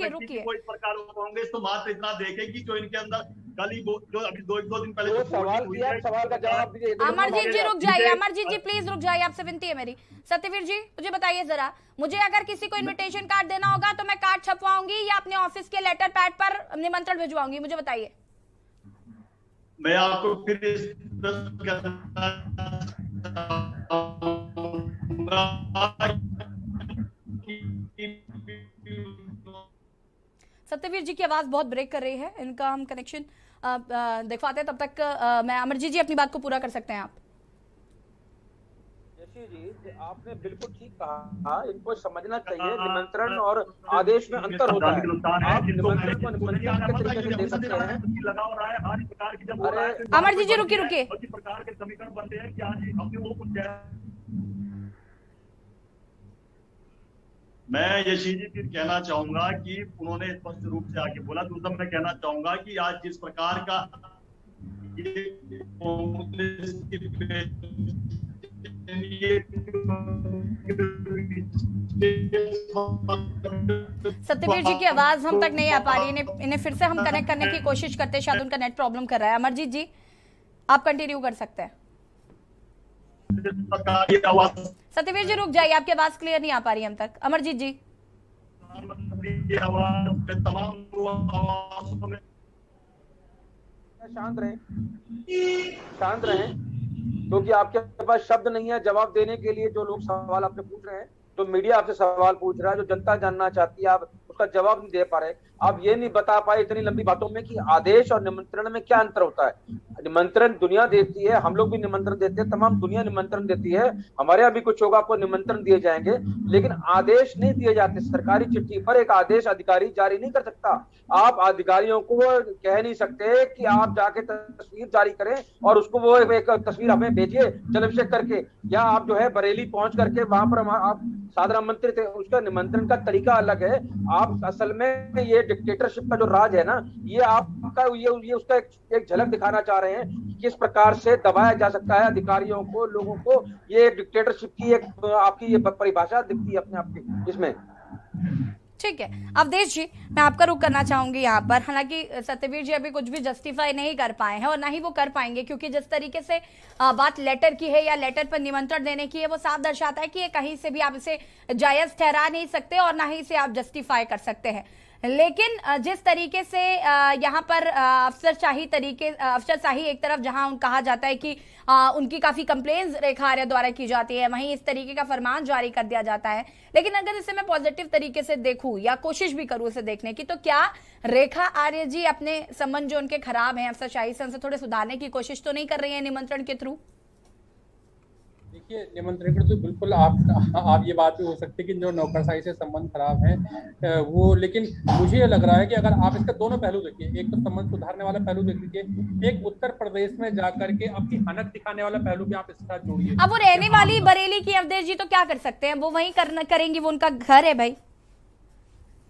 रुकिए। कोई प्रकार कांग्रेस तो मात्र इतना देखे कि जो इनके अंदर कल ही जो अभी दो दिन पहले सवाल किया, सवाल का जवाब दीजिए। अमरजीत जी रुक जाइए, अमरजीत जी प्लीज रुक जाइए, आपसे विनती है मेरी। सत्यवीर जी मुझे बताइए जरा, मुझे अगर किसी को इनविटेशन कार्ड देना होगा तो मैं कार्ड छपवाऊंगी या अपने ऑफिस के लेटर पैड पर निमंत्रण भिजवाऊंगी? मुझे बताइए। मैं आपको फिर सत्यवीर जी की आवाज बहुत ब्रेक कर रही है, इनका हम कनेक्शन दिखवाते हैं, तब तक मैं अमरजीत जी अपनी बात को पूरा कर सकते हैं आप। जी आपने बिल्कुल ठीक कहा, इनको समझना चाहिए निमंत्रण और आदेश में अंतर होता है। आप निमंत्रण को निमंत्रण के तरीके से दे सकते हैं। अमरजीत जी रुकिए। प्रकार के समीकरण बनते हैं कि आज हमने वो कुछ मैं यशी जी फिर कहना चाहूंगा कि उन्होंने स्पष्ट रूप से आगे बोला। दूसरा मैं कहना चाहूंगा कि आज जिस प्रकार का सत्यवीर जी की आवाज हम तक नहीं आ पा रही, इन्हें फिर से हम कनेक्ट करने की कोशिश करते हैं, शायद उनका नेट प्रॉब्लम कर रहा है। अमरजीत जी आप कंटिन्यू कर सकते हैं। सत्यवीर जी रुक जाइए, आपकी आवाज क्लियर नहीं आ पा रही हम तक। अमरजीत जी शांत रहें क्योंकि आपके पास शब्द नहीं है जवाब देने के लिए। जो लोग सवाल आपसे पूछ रहे हैं, जो मीडिया आपसे सवाल पूछ रहा है, जो जनता जानना चाहती है, आप उसका जवाब नहीं दे पा रहे। आप ये नहीं बता पाए इतनी लंबी बातों में कि आदेश और निमंत्रण में क्या अंतर होता है। निमंत्रण दुनिया देती है, हम लोग भी निमंत्रण देते हैं, तमाम दुनिया निमंत्रण देती है। हमारे यहाँ भी कुछ होगा, आपको निमंत्रण दिए जाएंगे, लेकिन आदेश नहीं दिए जाते। सरकारी चिट्ठी पर एक आदेश अधिकारी जारी नहीं कर सकता। आप अधिकारियों को कह नहीं सकते कि आप जाके तस्वीर जारी करें और उसको वो एक तस्वीर हमें भेजिए जलभिषेक करके, या आप जो है बरेली पहुंच करके वहां पर आप साधारण मंत्री थे। उसका निमंत्रण का तरीका अलग है। आप असल में ये डिक्टेटरशिप का जो राज है ना, ये आपका ये उसका एक झलक दिखाना चाह रहे हैं कि किस प्रकार से दबाया जा सकता है अधिकारियों को, लोगों को। ये डिक्टेटरशिप की एक आपकी ये परिभाषा दिखती है अपने आप की इसमें। ठीक है अवधेश जी, मैं आपका रुख करना चाहूंगी यहाँ पर। हालांकि सत्यवीर जी अभी कुछ भी जस्टिफाई नहीं कर पाए हैं और ना ही वो कर पाएंगे, क्योंकि जिस तरीके से बात लेटर की है या लेटर पर निमंत्रण देने की है, वो साफ दर्शाता है कि ये कहीं से भी आप इसे जायज ठहरा नहीं सकते और ना ही इसे आप जस्टिफाई कर सकते हैं। लेकिन जिस तरीके से यहाँ पर अफसरशाही एक तरफ जहां कहा जाता है कि उनकी काफी कंप्लेंट्स रेखा आर्या द्वारा की जाती है, वहीं इस तरीके का फरमान जारी कर दिया जाता है। लेकिन अगर इसे मैं पॉजिटिव तरीके से देखूं या कोशिश भी करूं इसे देखने की, तो क्या रेखा आर्या जी अपने संबंध जो उनके खराब हैं अफसरशाही से, उनसे थोड़े सुधारने की कोशिश तो नहीं कर रही है निमंत्रण के थ्रू? देखिए, निमंत्रण तो बिल्कुल आप ये बात भी हो सकती है कि जो नौकरशाही से संबंध खराब है वो, लेकिन मुझे ये लग रहा है कि अगर आप इसका दोनों पहलू देखिए, एक तो संबंध सुधारने वाला पहलू देख लीजिए, एक उत्तर प्रदेश में जाकर के अपनी हनक दिखाने वाला पहलू भी आप इसके साथ जोड़िए। अब वो रहने वाली बरेली की अवधेश जी, तो क्या कर सकते हैं, वो वहीं करेंगी, वो उनका घर है भाई।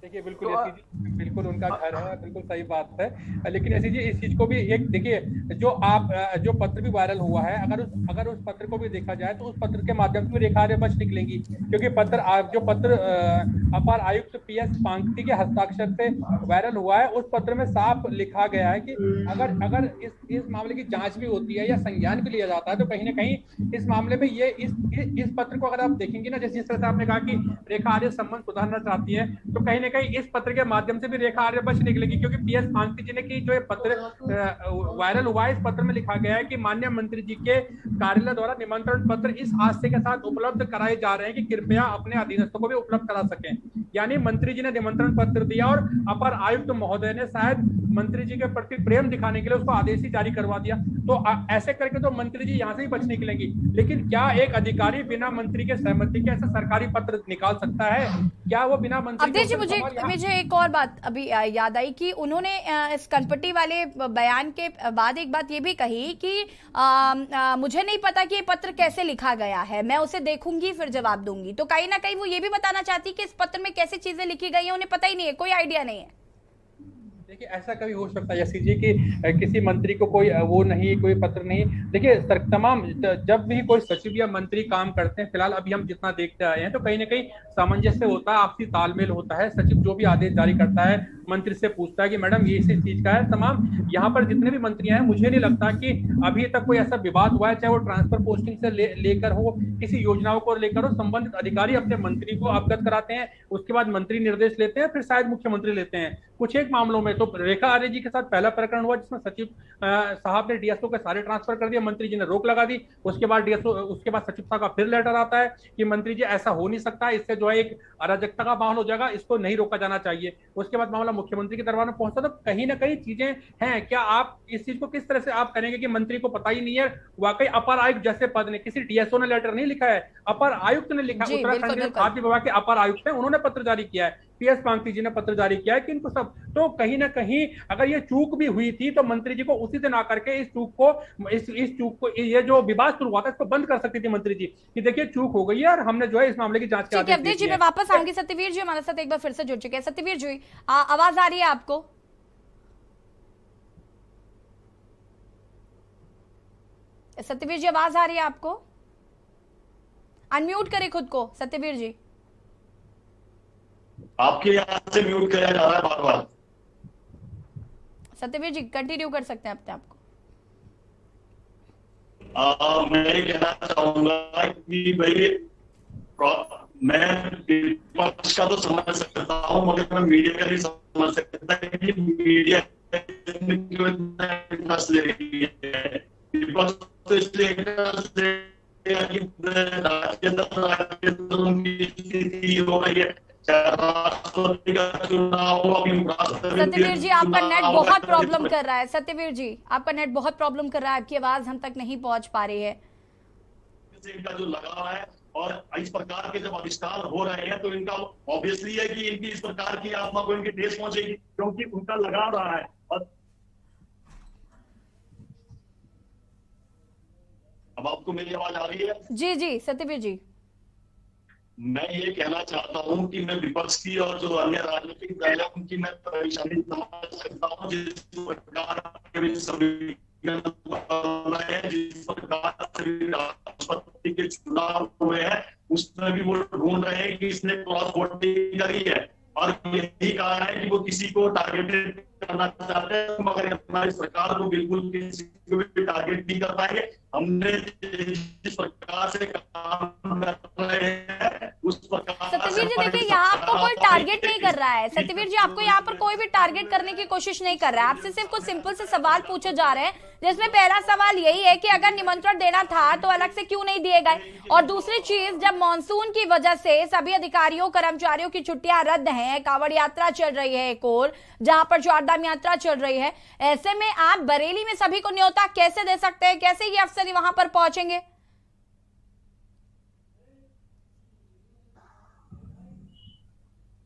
देखिए बिल्कुल उनका घर है, बिल्कुल सही बात है। लेकिन ऐसी जी इस चीज को भी एक देखिए, जो पत्र भी वायरल हुआ है, अगर उस पत्र को भी देखा जाए तो उस पत्र के माध्यम से रेखा आर्य बच निकलेंगी, क्योंकि पत्र अपर आयुक्त PS पांगती के हस्ताक्षर से वायरल हुआ है, उस पत्र में साफ लिखा गया है कि अगर इस मामले की जांच भी होती है या संज्ञान भी लिया जाता है तो कहीं ना कहीं इस मामले में ये इस पत्र को अगर आप देखेंगे ना, जिस तरह से आपने कहा कि रेखा आर्य संबंध सुधारना चाहती है, तो कहीं ना कहीं इस पत्र के माध्यम से भी रेखा आर्य बच निकलेगी, क्योंकि PS पांगती जी ने की जो ये पत्र वायरल हुआ है, इस पत्र में लिखा गया है कि माननीय मंत्री जी के कार्यालय द्वारा निमंत्रण पत्र इस आशय के साथ उपलब्ध कराए जा रहे हैं कि कृपया अपने अधीनस्थों को भी उपलब्ध करा सकें। यानी मंत्री जी ने निमंत्रण पत्र दिया और अपर आयुक्त महोदय ने शायद मंत्री जी के प्रति प्रेम दिखाने के लिए उसको आदेश ही जारी करवा दिया। तो ऐसे करके तो मंत्री जी यहाँ से ही बच निकलेंगी। लेकिन क्या एक अधिकारी बिना मंत्री के सहमति के ऐसा सरकारी पत्र निकाल सकता है? क्या वो बिना मंत्री के? मुझे एक और बात अभी याद आई कि उन्होंने इस कनपट्टी वाले बयान के बाद एक बात ये भी कही कि मुझे नहीं पता कि ये पत्र कैसे लिखा गया है, मैं उसे देखूंगी फिर जवाब दूंगी। तो कहीं ना कहीं वो ये भी बताना चाहती कि इस पत्र में कैसे चीजें लिखी गई है उन्हें पता ही नहीं है, कोई आइडिया नहीं है। देखिए ऐसा कभी हो सकता है यशी जी कि किसी मंत्री को कोई कोई पत्र नहीं। देखिए तमाम जब भी कोई सचिव या मंत्री काम करते हैं, फिलहाल अभी हम जितना देखते आए हैं, तो कहीं ना कहीं सामंजस्य होता है, आपसी तालमेल होता है। सचिव जो भी आदेश जारी करता है मंत्री से पूछता है कि मैडम ये इस चीज का है। तमाम यहाँ पर जितने भी मंत्री हैं, मुझे नहीं लगता कि अभी तक कोई ऐसा विवाद हुआ है, चाहे वो ट्रांसफर पोस्टिंग से लेकर हो, किसी योजनाओं को लेकर हो। संबंधित अधिकारी अपने मंत्री को अवगत कराते हैं, उसके बाद मंत्री निर्देश लेते हैं, फिर शायद मुख्यमंत्री लेते हैं। कुछ एक मामलों में तो रेखा आर्य जी के साथ पहला प्रकरण हुआ जिसमें सचिव साहब ने डीएसओ के सारे ट्रांसफर कर दिया, मंत्री जी ने रोक लगा दी। उसके बाद सचिव साहब का फिर लेटर आता है कि मंत्री जी ऐसा हो नहीं सकता, इससे जो है एक अराजकता का माहौल हो जाएगा, इसको नहीं रोका जाना चाहिए। उसके बाद मामला मुख्यमंत्री के दरबार में पहुंचता। तो कहीं ना कहीं चीजें हैं। क्या आप इस चीज को किस तरह से आप करेंगे कि मंत्री को पता ही नहीं है? वाकई अपर आयुक्त जैसे पद ने, किसी डीएसओ ने लेटर नहीं लिखा है, अपर आयुक्त ने लिखा, उत्तराखंड के खाद्य विभाग के अपर आयुक्त है, उन्होंने पत्र जारी किया है, PS पांगती जी ने पत्र जारी किया है कि इनको सब। तो कहीं ना कहीं अगर ये चूक भी हुई थी तो मंत्री जी को उसी से ना करके इस चूक को ये जो विवाद शुरू हुआ था इसको बंद कर सकती थी मंत्री जी कि देखिए चूक हो गई है और हमने जो है इस मामले की जांच के आदेश दिए हैं। जी मैं वापस आऊंगी। सत्यवीर जी हमारे साथ एक बार फिर से जुड़ चुके हैं। सत्यवीर जी आवाज आ रही है आपको? सत्यवीर जी आवाज आ रही है आपको? अनम्यूट करें खुद को सत्यवीर जी। आपके यहाँ से म्यूट किया जा रहा है बार बार। सत्यवीर जी कंटिन्यू कर सकते हैं अपने आप को। मैं ये कहना चाहूंगा कि भाई मैं विपक्ष का तो समझ सकता हूँ, मगर मैं मीडिया का नहीं समझ सकता कि मीडिया इंटरेस्ट ले रही है। विपक्ष तो इसलिए इंटरेस्ट ले रही है कि स्थिति हो रही है। सत्यवीर जी आपका नेट बहुत प्रॉब्लम कर रहा है। सत्यवीर जी आपका नेट बहुत प्रॉब्लम कर रहा है, आपकी आवाज हम तक नहीं पहुंच पा रही है। इनका जो लगाव है और इस प्रकार के जब आविष्कार हो रहे हैं तो इनका ऑब्वियसली है कि इनकी इस प्रकार की आत्मा को इनकी ठेस पहुंचेगी, क्योंकि उनका लगाव रहा है। और अब आपको मेरी आवाज आ रही है? जी जी सत्यवीर जी। मैं ये कहना चाहता हूं कि मैं विपक्ष की और जो अन्य राजनीतिक दल है उनकी मैं परेशानी समझ सकता हूं। जिस प्रकार जिस प्रकार राष्ट्रपति के चुनाव हुए हैं उसमें भी वो ढूंढ रहे हैं कि इसने क्रॉस वोटिंग करी है और यही कहा है कि वो किसी को टारगेटेड करना चाहते हैं, मगर हमारी सरकार को बिल्कुल किसी को भी टारगेट नहीं कर पाएंगे। हमने जिस प्रकार से काम कर रहे हैं उस प्रकार। सत्यवीर जी देखिए यहाँ आपको कोई टारगेट नहीं कर रहा है। सत्यवीर जी आपको यहाँ पर कोई भी टारगेट करने की कोशिश नहीं कर रहा है, आपसे सिर्फ कुछ सिंपल से सवाल पूछे जा रहे हैं, जिसमें पहला सवाल यही है कि अगर निमंत्रण देना था तो अलग से क्यों नहीं दिए गए। और दूसरी चीज, जब मानसून की वजह से सभी अधिकारियों कर्मचारियों की छुट्टियां रद्द हैं, कांवड़ यात्रा चल रही है एक और, जहां पर चारधाम यात्रा चल रही है, ऐसे में आप बरेली में सभी को न्योता कैसे दे सकते हैं? कैसे ये अफसर वहां पर पहुंचेंगे?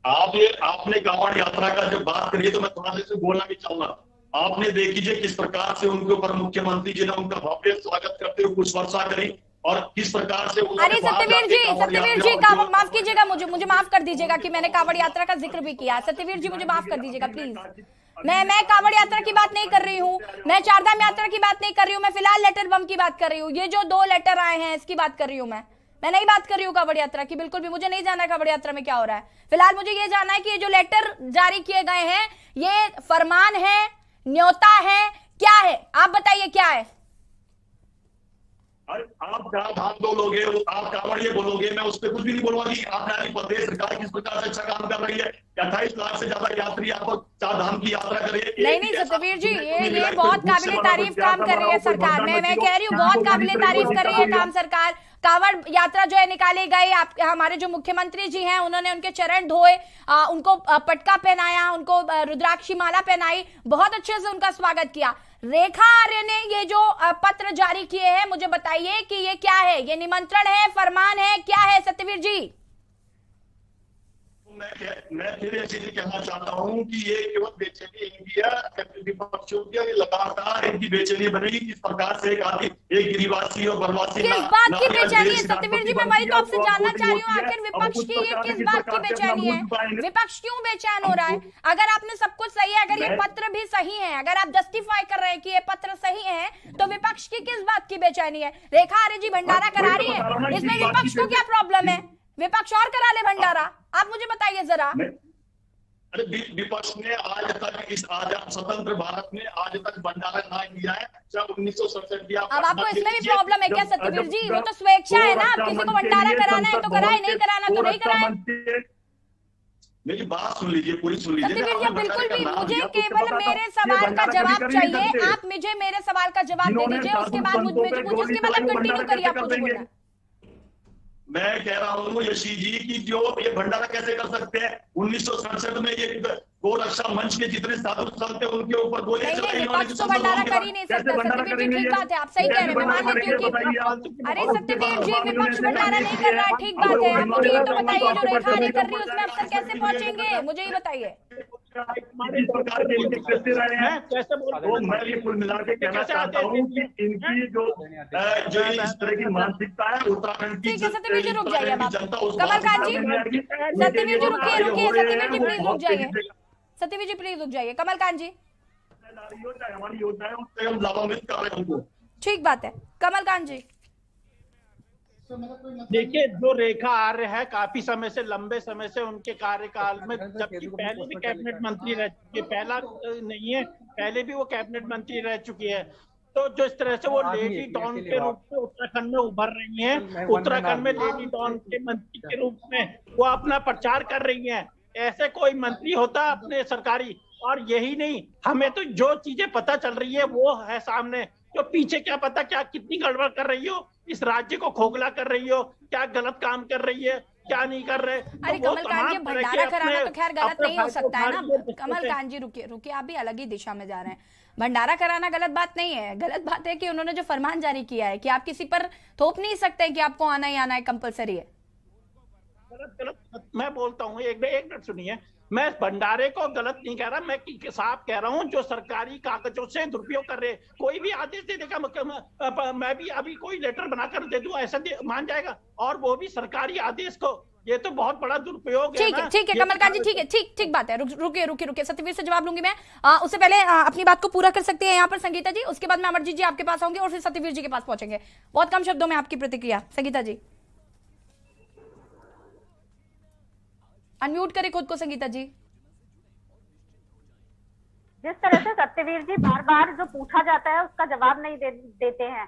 आपने कांवड़ यात्रा का जब बात करी तो मैं थोड़ा सा बोलना भी चाहूंगा। आपने देख लीजिए किस प्रकार से उनके ऊपर मुख्यमंत्री जी ने उनका भव्य स्वागत करते हुए पुष्प वर्षा करी। और किस प्रकार से अरे सत्यवीर जी माफ कीजिएगा, मुझे माफ कर दीजिएगा कि मैंने कांवड़ यात्रा का जिक्र भी किया। सत्यवीर जी मुझे माफ कर दीजिएगा प्लीज। मैं कांवड़ यात्रा की बात नहीं कर रही हूँ, मैं चारधाम यात्रा की बात नहीं कर रही हूँ, मैं फिलहाल लेटर बम की बात कर रही हूँ। ये जो 2 लेटर आए हैं इसकी बात कर रही हूँ मैं नहीं बात कर रही हूँ कांवड़ यात्रा की, बिल्कुल भी मुझे नहीं जाना है कांवड़ यात्रा में क्या हो रहा है। फिलहाल मुझे ये जानना है कि ये जो लेटर जारी किए गए हैं ये फरमान है, न्योता है, क्या है? आप बताइए क्या है। आप चार धाम बोलोगे, आप कांवड़िए बोलोगे, मैं उस पर कुछ भी नहीं बोलूंगी। आपने प्रदेश सरकार किस प्रकार से अच्छा काम कर रही है, 28 लाख से ज्यादा यात्री आपको 4 धाम की यात्रा करे। नहीं सत्यवीर जी, ये बहुत काबिले तारीफ काम कर रही है सरकार। मैं कह रही हूँ बहुत काबिले तारीफ कर रही है काम सरकार। कांवड़ यात्रा जो है निकाली गई, हमारे जो मुख्यमंत्री जी हैं उन्होंने उनके चरण धोए, उनको पटका पहनाया, उनको रुद्राक्षी माला पहनाई, बहुत अच्छे से उनका स्वागत किया। रेखा आर्य ने ये जो पत्र जारी किए हैं, मुझे बताइए कि ये क्या है? ये निमंत्रण है, फरमान है, क्या है सत्यवीर जी? मैं फिर ये चीज कहना चाहता हूँ कि ये केवल बेचैनी इनकी है, विपक्षों की लगातार इनकी बेचैनी बनेगी। किस प्रकार से एक गिरिवासी और वनवासी किस बात की बेचैनी है सत्यवीर जी? मैं वही तो आपसे जानना चाह रही हूँ, आखिर विपक्ष की ये किस बात की बेचैनी है? विपक्ष क्यों बेचैन हो रहा है? अगर आपने सब कुछ सही है, अगर ये पत्र भी सही है, अगर आप जस्टिफाई कर रहे हैं कि ये पत्र सही है, तो विपक्ष की किस बात की बेचैनी है? रेखा आर्य जी भंडारा करा रही है, इसमें विपक्ष को क्या प्रॉब्लम है? विपक्ष और करा ले भंडारा, आप मुझे बताइए जरा। अरे विपक्ष ने आज तक इस स्वतंत्र भारत में आज तक भंडारा ना किया है, जब 1967 की। अब आपको इसमें भी प्रॉब्लम है क्या सत्यवीर जी? वो तो स्वेच्छा है ना, किसी को भंडारा कराना है तो कराए, नहीं कराना तो नहीं कराए। मेरी बात सुन लीजिए, पूरी सुन लीजिए। सत्यवीर जी बिल्कुल भी, मुझे केवल मेरे सवाल का जवाब चाहिए। आप मुझे मेरे सवाल का जवाब दे दीजिए, उसके बाद मुझे उसके बाद आप कंटिन्यू करिए, आप कुछ बोलना। मैं कह रहा हूँ यशी जी की जो ये भंडारा कैसे कर सकते हैं? 1967 में ये गोरक्षा मंच के जितने साधु संत थे उनके ऊपर गोलियां चलाई इन्होंने। तो भंडारा कर ही नहीं सकता सत्यवीर जी, ठीक बात है, आप सही कह रहे हैं, मैं मान लेती हूँ। अरे सत्यवीर जी विपक्ष भंडारा नहीं कर रहा, ठीक बात है। आप मुझे ये तो बताइए जो रेखा आर्य कर रही है उसमें अफसर कैसे पहुंचेंगे, मुझे ये बताइए। मैं ये कुल मिला के कहना चाहता हूँ कि इनकी जो इस तरह की मानसिकता है उत्तराखंड की। सत्यवीर जी रुक जाइए आप, कमलकांत जी, सत्यवीर जी रुकिए, सत्यवीर जी प्लीज रुक जाइए, सत्यवीर जी प्लीज रुक जाइए। कमलकांत जी, हमारी योजना है उससे हम लाभान्वित कर रहे हैं उनको। ठीक बात है कमलकांत जी। देखिए जो रेखा आर्य है, काफी समय से, लंबे समय से उनके कार्यकाल में, जबकि पहले भी कैबिनेट मंत्री रह चुकी है, पहला नहीं है, पहले भी वो कैबिनेट मंत्री रह चुकी है। तो जो इस तरह से वो लेडी डॉन के रूप में उत्तराखंड में उभर रही हैं, उत्तराखंड में लेडी डॉन के मंत्री के रूप में वो अपना प्रचार कर रही हैं। ऐसे कोई मंत्री होता अपने सरकारी? और यही नहीं, हमें तो जो चीजें पता चल रही है वो है सामने, जो पीछे क्या पता क्या कितनी गड़बड़ कर रही हो, इस राज्य को खोखला कर रही हो, क्या गलत काम कर रही है, क्या नहीं कर रहे। अरे कमलकांत जी भंडारा कराना तो खैर गलत नहीं हो सकता है ना। कमलकांत जी रुकिए, आप भी अलग ही दिशा में जा रहे हैं। भंडारा कराना गलत बात नहीं है, गलत बात है कि उन्होंने जो फरमान जारी किया है कि आप किसी पर थोप नहीं सकते कि आपको आना ही आना है, कंपलसरी है। गलत मैं बोलता हूँ, एक मिनट सुनिए, मैं भंडारे को गलत नहीं कह रहा, मैं साफ कह रहा हूँ जो सरकारी कागजों से दुरुपयोग कर रहे, कोई भी आदेश दे देगा, मैं भी अभी कोई लेटर बनाकर दे दूं ऐसा मान जाएगा, और वो भी सरकारी आदेश को। ये तो बहुत बड़ा दुरुपयोग है। ठीक है कमलकांत जी, ठीक है, ठीक बात है। रुकिए सत्यवीर से जवाब लूंगी मैं। उससे पहले अपनी बात को पूरा कर सकते हैं यहाँ पर संगीता जी, उसके बाद मैं अमरजीत जी आपके पास आऊंगी और फिर सत्यवीर जी के पास पहुंचेंगे। बहुत कम शब्दों में आपकी प्रतिक्रिया संगीता जी। अनम्यूट करें खुद को संगीता जी। जिस तरह से सत्यवीर जी बार बार जो पूछा जाता है उसका जवाब नहीं देते हैं।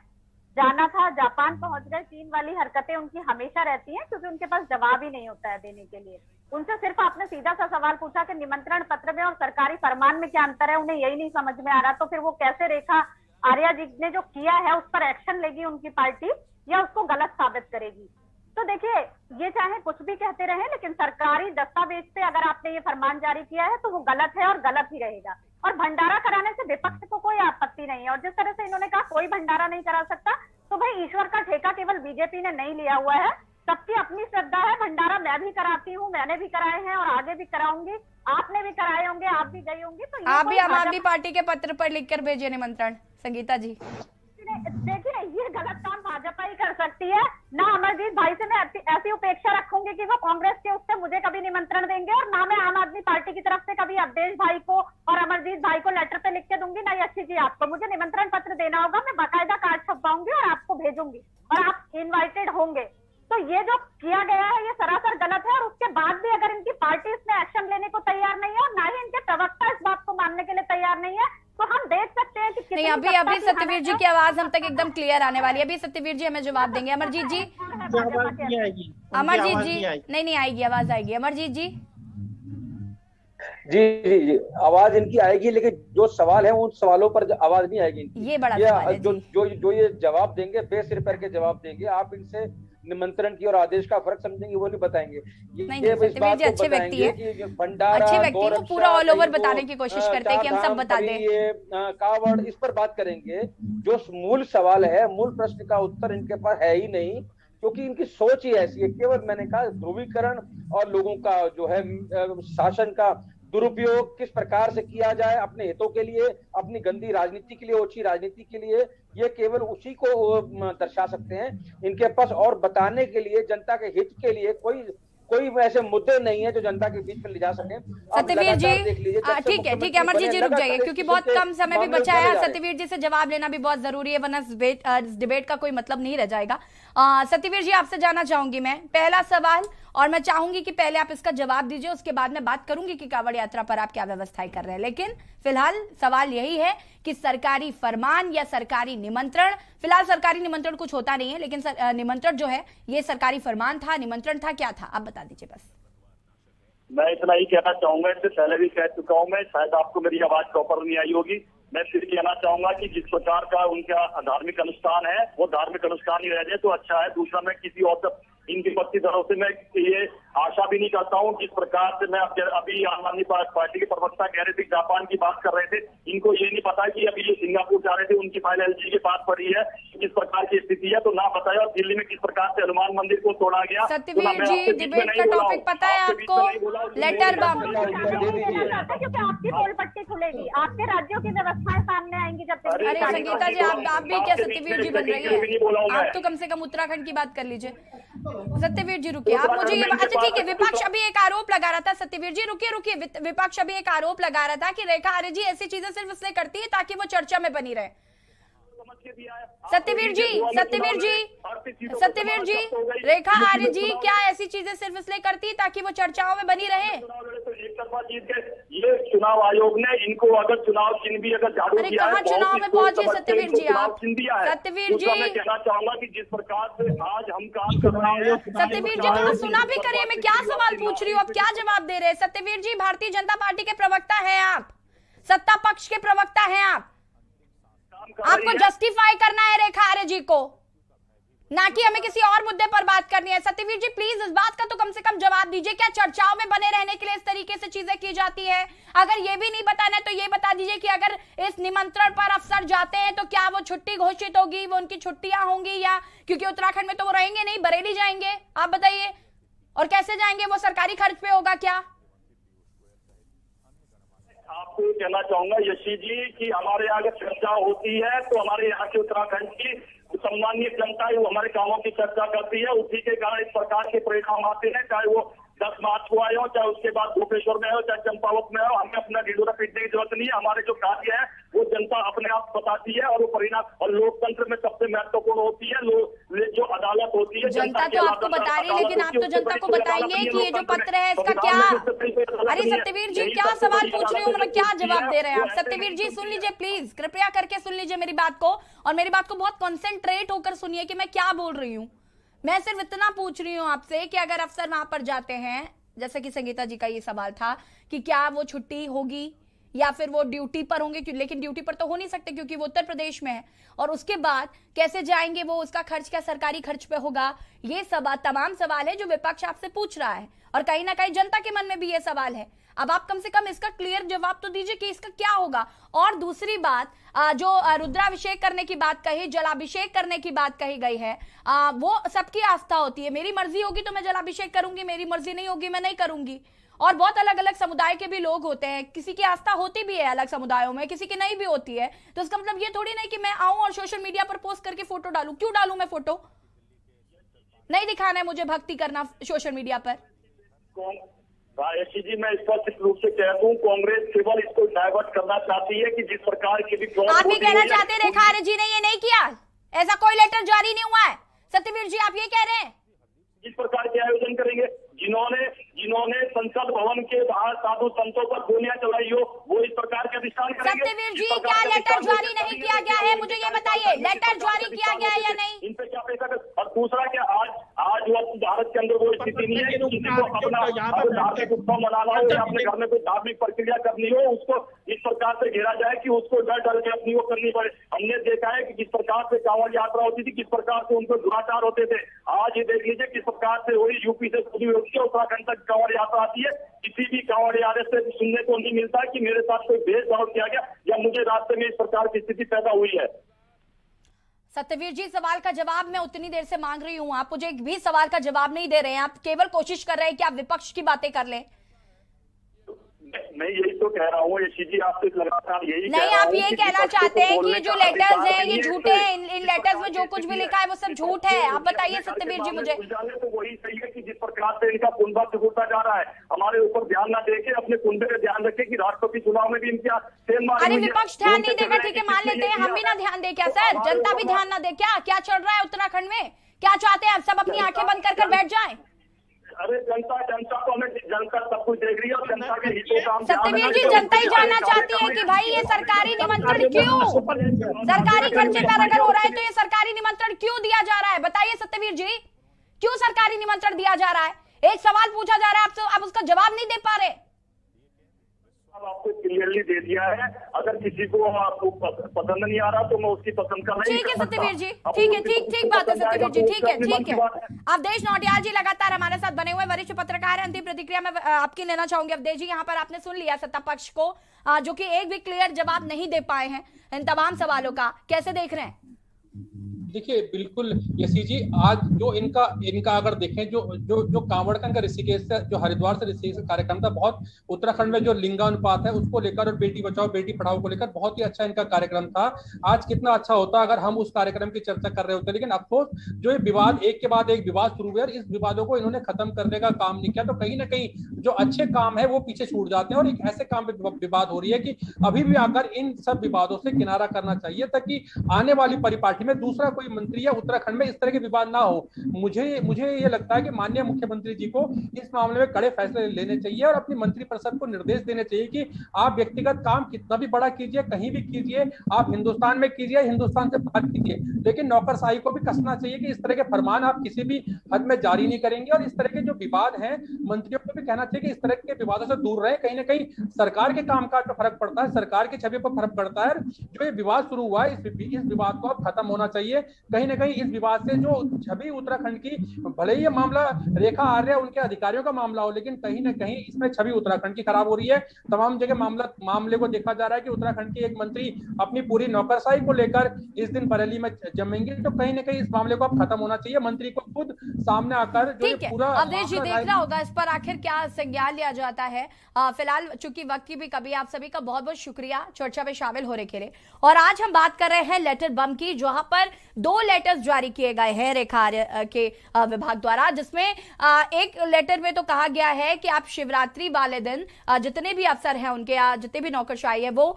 जाना था, जापान पहुंच गए, चीन वाली हरकतें उनकी हमेशा रहती हैं क्योंकि उनके पास जवाब ही नहीं होता है देने के लिए। उनसे सिर्फ आपने सीधा सा सवाल पूछा कि निमंत्रण पत्र में और सरकारी फरमान में क्या अंतर है, उन्हें यही नहीं समझ में आ रहा। तो फिर वो कैसे रेखा आर्या जी ने जो किया है उस पर एक्शन लेगी उनकी पार्टी, या उसको गलत साबित करेगी? तो देखिए, ये चाहे कुछ भी कहते रहे, लेकिन सरकारी दस्तावेज पे अगर आपने ये फरमान जारी किया है तो वो गलत है और गलत ही रहेगा। और भंडारा कराने से विपक्ष को कोई आपत्ति नहीं है। और जिस तरह से इन्होंने कहा कोई भंडारा नहीं करा सकता, तो भाई ईश्वर का ठेका केवल बीजेपी ने नहीं लिया हुआ है, सबकी अपनी श्रद्धा है। भंडारा मैं भी कराती हूँ, मैंने भी कराए हैं और आगे भी कराऊंगी, आपने भी कराए होंगे, आप भी गई होंगी। तो आप भी आम आदमी पार्टी के पत्र पर लिखकर भेजिए निमंत्रण संगीता जी। देखिए, ये गलत काम भाजपा ही कर सकती है। ना अमरजीत भाई से मैं ऐसी उपेक्षा रखूंगी कि वो कांग्रेस के उससे मुझे कभी निमंत्रण देंगे, और ना मैं आम आदमी पार्टी की तरफ से कभी अवधेश भाई को और अमरजीत भाई को लेटर पे लिख के दूंगी, ना यशी जी आपको। मुझे निमंत्रण पत्र देना होगा, मैं बाकायदा कार्ड छपवाऊंगी और आपको भेजूंगी और आप इन्वाइटेड होंगे। तो ये जो किया गया है ये सरासर गलत है, और उसके बाद भी अगर इनकी पार्टी इसमें एक्शन लेने को तैयार नहीं है और ना ही इनके प्रवक्ता इस बात को मानने के लिए तैयार नहीं है, तो हम देख सकते हैं कि नहीं, अभी सत्यवीर जी की आवाज हम तक एकदम क्लियर आने वाली है। अभी सत्यवीर जी हमें जवाब देंगे। अमरजीत जी, अमरजीत जी नहीं आएगी, आवाज आएगी। अमरजीत जी जी आवाज इनकी आएगी, लेकिन जो सवाल है उन सवालों पर आवाज नहीं आएगी इनकी। ये बड़ा सवाल है जो ये जवाब देंगे बेसिर पर के जवाब देंगे। आप इनसे निमंत्रण की और आदेश का फर्क समझेंगे, वो नहीं बताएंगे। ये सत्यवीर जी अच्छे व्यक्ति है, भंडारा, अच्छे व्यक्ति को पूरा ऑल ओवर बताने की कोशिश करते हैं कि हम सब बता दें। ये कावड़, इस पर बात करेंगे। जो मूल सवाल है, मूल प्रश्न का उत्तर इनके पास है ही नहीं, क्योंकि इनकी सोच ही ऐसी है। केवल मैंने कहा ध्रुवीकरण और लोगों का जो है शासन का दुरुपयोग किस प्रकार से किया जाए अपने हितों के लिए, अपनी गंदी राजनीति के लिए, ओछी राजनीति के लिए, ये केवल उसी को दर्शा सकते हैं। इनके पास और बताने के लिए, जनता के हित के लिए कोई ऐसे मुद्दे नहीं है जो जनता के बीच में ले जा सके। सत्यवीर जी ठीक है अमरजीत जी रुक जाइए, क्योंकि बहुत कम समय भी बचा है। सत्यवीर जी से जवाब लेना भी बहुत जरूरी है, वरना इस डिबेट का कोई मतलब नहीं रह जाएगा। सत्यवीर जी आपसे जानना चाहूंगी मैं पहला सवाल, और मैं चाहूंगी कि पहले आप इसका जवाब दीजिए, उसके बाद मैं बात करूंगी कि कांवड़ यात्रा पर आप क्या व्यवस्थाएं कर रहे हैं। लेकिन फिलहाल सवाल यही है कि सरकारी फरमान या सरकारी निमंत्रण, फिलहाल सरकारी निमंत्रण कुछ होता नहीं है, लेकिन निमंत्रण जो है ये सरकारी फरमान था, निमंत्रण था, क्या था, आप बता दीजिए बस। मैं इतना ही कहना चाहूंगा, इससे पहले भी कह चुका हूं मैं, शायद आपको मेरी आवाज प्रॉपर नहीं आई होगी। मैं फिर कहना चाहूंगा कि जिस प्रकार का उनका धार्मिक अनुष्ठान है वो धार्मिक अनुष्ठान ही रह जाए तो अच्छा है। दूसरा, मैं किसी और इनकी पक्ति दलों से मैं ये आशा भी नहीं करता हूं। जिस प्रकार से मैं अभी आम आदमी पार्टी के प्रवक्ता कह रहे थे, जापान की बात कर रहे थे, इनको ये नहीं पता कि अभी ये सिंगापुर जा रहे थे, उनकी फाइल एलजी के पास पड़ी है, किस प्रकार की स्थिति है तो ना बताया। और दिल्ली में किस प्रकार से हनुमान मंदिर को तोड़ा गया। सत्यवीर जी डिबेट का टॉपिक पता है आपको, लेटर बम, क्योंकि आपकी पोल पट्टी खुलेगी, आपके राज्यों की व्यवस्थाएं सामने आएंगी जब तक। अरे संगीता जी आप भी क्या सत्यवीर जी बन रही है, आप तो कम से कम उत्तराखंड की बात कर लीजिए। सत्यवीर जी रुकिए, आप मुझे ये अच्छा ठीक है, विपक्ष अभी एक आरोप लगा रहा था, सत्यवीर जी रुकिए, विपक्ष अभी एक आरोप लगा रहा था कि रेखा आर्य जी ऐसी चीजें सिर्फ इसलिए करती है ताकि वो चर्चा में बनी रहे। सत्यवीर जी रेखा आर्य जी क्या ऐसी चीजें सिर्फ इसलिए करती है ताकि वो चर्चाओं में बनी रहे? ये चुनाव आयोग ने इनको अगर चुनाव चिन्ह भी अगर झाड़ू दिया है, चुनाव में पहुंचे सत्यवीर जी आप, सत्यवीर जी मैं कहना चाहूंगा कि जिस प्रकार से आज हम काम कर रहे हैं। सत्यवीर जी थोड़ा सुना भी करिए, मैं क्या सवाल पूछ रही हूँ, आप क्या जवाब दे रहे हैं? सत्यवीर जी भारतीय जनता पार्टी के प्रवक्ता हैं आप, सत्ता पक्ष के प्रवक्ता हैं आपको जस्टिफाई करना है रेखा आर्य जी को, ना कि हमें किसी और मुद्दे पर बात करनी है। सत्यवीर जी प्लीज इस बात का तो कम से कम जवाब दीजिए, क्या चर्चाओं में बने रहने के लिए इस तरीके से चीजें की जाती है? अगर ये भी नहीं बताना है तो ये बता दीजिए कि अगर इस निमंत्रण पर अफसर जाते हैं तो क्या वो छुट्टी घोषित होगी, वो उनकी छुट्टियां होंगी, या क्योंकि उत्तराखंड में तो वो रहेंगे नहीं, बरेली जाएंगे, आप बताइए, और कैसे जाएंगे, वो सरकारी खर्च पे होगा क्या? आपको कहना चाहूंगा यशी जी कि हमारे यहाँ अगर चर्चा होती है तो हमारे यहाँ के उत्तराखंड की सम्मानीय जनता है वो हमारे कामों की चर्चा करती है, उसी के कारण इस प्रकार के परिणाम आते हैं, चाहे वो 10 मार्च को आए हो, चाहे उसके बाद भूपेश्वर में हो, चाहे चंपावत में हो। हमें अपना ढिंढोरा पीटने की जरूरत नहीं है, हमारे जो कार्य है वो जनता अपने आप बताती है, और वो परिणाम, और लोकतंत्र में सबसे महत्वपूर्ण होती है जो अदालत होती है। जनता तो आपको बता रही है, लेकिन आप तो जनता को बताएंगे कि ये जो पत्र है इसका क्या? अरे सत्यवीर जी क्या सवाल पूछ रहे हो, मतलब क्या जवाब दे रहे हैं आप? सत्यवीर जी सुन लीजिए प्लीज, कृपया करके सुन लीजिए मेरी बात को, और मेरी बात को बहुत कॉन्सेंट्रेट होकर सुनिए कि मैं क्या बोल रही हूँ। मैं सिर्फ इतना पूछ रही हूँ आपसे कि अगर अफसर वहां पर जाते हैं, जैसे कि संगीता जी का ये सवाल था कि क्या वो छुट्टी होगी या फिर वो ड्यूटी पर होंगे, लेकिन ड्यूटी पर तो हो नहीं सकते क्योंकि वो उत्तर प्रदेश में है, और उसके बाद कैसे जाएंगे, वो उसका खर्च क्या सरकारी खर्च पे होगा? ये तमाम सवाल है जो विपक्ष आपसे पूछ रहा है, और कहीं ना कहीं जनता के मन में भी ये सवाल है। अब आप कम से कम इसका क्लियर जवाब तो दीजिए कि इसका क्या होगा। और दूसरी बात, जो रुद्राभिषेक करने की बात कही, जलाभिषेक करने की बात कही गई है, वो सबकी आस्था होती है, मेरी मर्जी होगी तो मैं जलाभिषेक करूंगी, मेरी मर्जी नहीं होगी मैं नहीं करूंगी, और बहुत अलग अलग समुदाय के भी लोग होते हैं, किसी की आस्था होती भी है अलग समुदायों में, किसी की नहीं भी होती है। तो इसका मतलब ये थोड़ी नहीं कि मैं आऊं और सोशल मीडिया पर पोस्ट करके फोटो डालूं। क्यों डालूं मैं फोटो? नहीं दिखाना है मुझे भक्ति करना सोशल मीडिया पर। जी मैं स्पष्ट रूप से कहता हूँ, कांग्रेस केवल इसको डाइवर्ट करना चाहती है कि जिस प्रकार की भी आप भी कहना चाहते हैं रेखा आर्य जी ने ये नहीं किया, ऐसा कोई लेटर जारी नहीं हुआ है। सत्यवीर जी आप ये कह रहे हैं जिस प्रकार के आयोजन करेंगे, जिन्होंने संसद भवन के बाहर साधु संतों पर गोलियां चलाई हो, वो इस प्रकार के अधिष्ठान करेंगे। सत्यवीर जी क्या लेटर जारी नहीं किया गया है, मुझे ये बताइए, लेटर जारी किया गया है या नहीं? इन पे क्या पैसा कर? और दूसरा क्या आज वक्त भारत के अंदर वो स्थिति नहीं है कि किसी को अपना धार्मिक उत्सव मनाना हो या अपने घर में कोई धार्मिक प्रक्रिया करनी हो, उसको इस प्रकार से घेरा जाए कि उसको डर डर के अपनी वो करनी पड़े। हमने देखा है कि किस प्रकार से कांवड़ यात्रा होती थी, किस प्रकार से उनको दुराचार होते थे। आज ये देख लीजिए किस प्रकार से वही यूपी से शुरू होती है, उत्तराखंड तक कांवड़ यात्रा आती है। किसी भी कांवड़ यात्रा से सुनने को नहीं मिलता कि मेरे साथ कोई भेदभाव किया गया या मुझे रास्ते में इस प्रकार की स्थिति पैदा हुई है। सत्यवीर जी सवाल का जवाब मैं उतनी देर से मांग रही हूं, आप मुझे एक भी सवाल का जवाब नहीं दे रहे हैं। आप केवल कोशिश कर रहे हैं कि आप विपक्ष की बातें कर लें। मैं यही तो कह रहा हूँ जी, आपसे लगातार यही नहीं, आप ये कहना चाहते हैं कि ये जो लेटर्स हैं ये झूठे हैं, इन लेटर्स में जो कुछ भी लिखा है वो सब झूठ है। आप बताइए सत्यवीर जी मुझे। तो वही सही है कि जिस प्रकार से इनका कुंभा होता जा रहा है, हमारे ऊपर ध्यान ना देके अपने कुंभे पे ध्यान रखे कि राष्ट्रपति चुनाव में भी इनका अरे विपक्ष ध्यान नहीं देगा, ठीक है मान लेते हैं, हम भी ना ध्यान दे क्या सर? जनता भी ध्यान ना दे क्या? क्या चल रहा है उत्तराखंड में? क्या चाहते हैं आप सब अपनी आंखें बंद कर बैठ जाएं? अरे जनता को हमें जनता सब कुछ देख रही है और जनता के हितों का हम सत्यवीर जी जनता ही जानना चाहती है कि भाई ये सरकारी निमंत्रण क्यों, सरकारी खर्चे पर अगर हो रहा है तो ये सरकारी निमंत्रण क्यों दिया जा रहा है? बताइए सत्यवीर जी, क्यों सरकारी निमंत्रण दिया जा रहा है? एक सवाल पूछा जा रहा है, आप उसका जवाब नहीं दे पा रहे। आपको क्लियरली दे दिया है, अगर किसी को आपको पसंद नहीं आ रहा तो मैं उसकी पसंद का नहीं। ठीक है सत्यवीर जी, ठीक है, ठीक बात है सत्यवीर जी, ठीक है। अवधेश नौटियाल जी लगातार हमारे साथ बने हुए वरिष्ठ पत्रकार हैं। अंतिम प्रतिक्रिया में आपकी लेना चाहूंगी अवधेश जी। यहाँ पर आपने सुन लिया सत्ता पक्ष को, जो कि एक भी क्लियर जवाब नहीं दे पाए हैं इन तमाम सवालों का, कैसे देख रहे हैं? देखिए बिल्कुल यशी जी, आज जो इनका अगर देखें जो कांवड़कन का ऋषिकेश से जो हरिद्वार से ऋषिकेश का कार्यक्रम था, बहुत उत्तराखंड में जो लिंगानुपात है उसको लेकर और बेटी बचाओ बेटी पढ़ाओ को लेकर बहुत ही अच्छा इनका कार्यक्रम था। आज कितना अच्छा होता अगर हम उस कार्यक्रम की चर्चा कर रहे होते, लेकिन अफसोस जो ये विवाद एक के बाद एक विवाद शुरू हुए और इस विवादों को इन्होंने खत्म करने का काम नहीं किया, तो कहीं ना कहीं जो अच्छे काम है वो पीछे छूट जाते हैं और एक ऐसे काम पे विवाद हो रही है कि अभी भी आकर इन सब विवादों से किनारा करना चाहिए ताकि आने वाली परिपाटी में दूसरा कोई मंत्री या उत्तराखंड में इस तरह के विवाद ना हो। मुझे ये लगता है कि माननीय मुख्यमंत्री जी को इस मामले में कड़े फैसले लेने चाहिए और अपनी मंत्रिपरिषद को निर्देश देने चाहिए कि आप व्यक्तिगत काम कितना भी बड़ा कीजिए, कहीं भी कीजिए, आप हिंदुस्तान में कीजिए, हिंदुस्तान से बाहर कीजिए, लेकिन नौकरशाही को भी कसना चाहिए कि इस तरह के फरमान आप किसी भी हद में जारी नहीं करेंगे। और इस तरह के जो विवाद हैं मंत्रियों को भी कहना चाहिए कि इस तरह के विवादों से दूर रहे। कहीं ना कहीं सरकार के कामकाज पर फर्क पड़ता है, सरकार की छवि पर फर्क पड़ता है। जो ये विवाद शुरू हुआ है इस विवाद को अब खत्म होना चाहिए। कहीं ना कहीं इस विवाद से जो छवि उत्तराखंड की, भले ही ये मामला रेखा आर्य उनके अधिकारियों का मामला हो, लेकिन कहीं ना कहीं इसमें छवि उत्तराखंड की खराब हो रही है। तमाम जगह मामले को देखा जा रहा है कि उत्तराखंड के एक मंत्री अपनी पूरी नौकरशाही को लेकर इस दिन बरेली में जमेंगे, तो कहीं ना कहीं इस मामले को अब खत्म होना चाहिए। मंत्री को खुद सामने आकर जो पूरा अवधेश जी देखना होगा इस पर आखिर क्या संज्ञान लिया जाता है। फिलहाल चूंकि वक्त की भी कभी, आप सभी का बहुत बहुत शुक्रिया चर्चा में शामिल होने के लिए। और आज हम बात कर रहे हैं लेटर बम की, जहां पर 2 लेटर्स जारी किए गए हैं रेखा आर्य के विभाग द्वारा, जिसमें एक लेटर में तो कहा गया है कि आप शिवरात्रि वाले दिन जितने भी अफसर हैं उनके जितने भी नौकरशाही है वो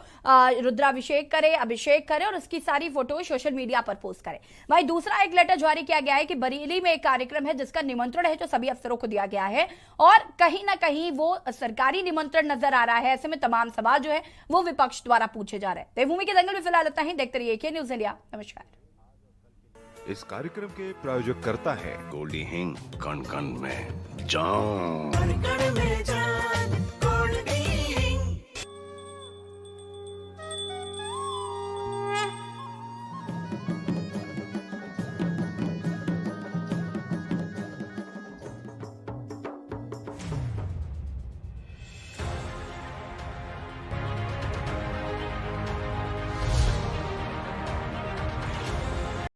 रुद्राभिषेक करें, अभिषेक करें और उसकी सारी फोटो सोशल मीडिया पर पोस्ट करें। वही दूसरा एक लेटर जारी किया गया है कि बरेली में एक कार्यक्रम है जिसका निमंत्रण है जो सभी अफसरों को दिया गया है और कहीं ना कहीं वो सरकारी निमंत्रण नजर आ रहा है। ऐसे में तमाम सवाल जो है वो विपक्ष द्वारा पूछे जा रहे हैं। देवभूमि के दंगल में फिलहाल इतना ही। देखते रहिए के न्यूज़ इंडिया। नमस्कार। इस कार्यक्रम के प्रायोजक करता है गोल्डी हिंग, कण कण में जान।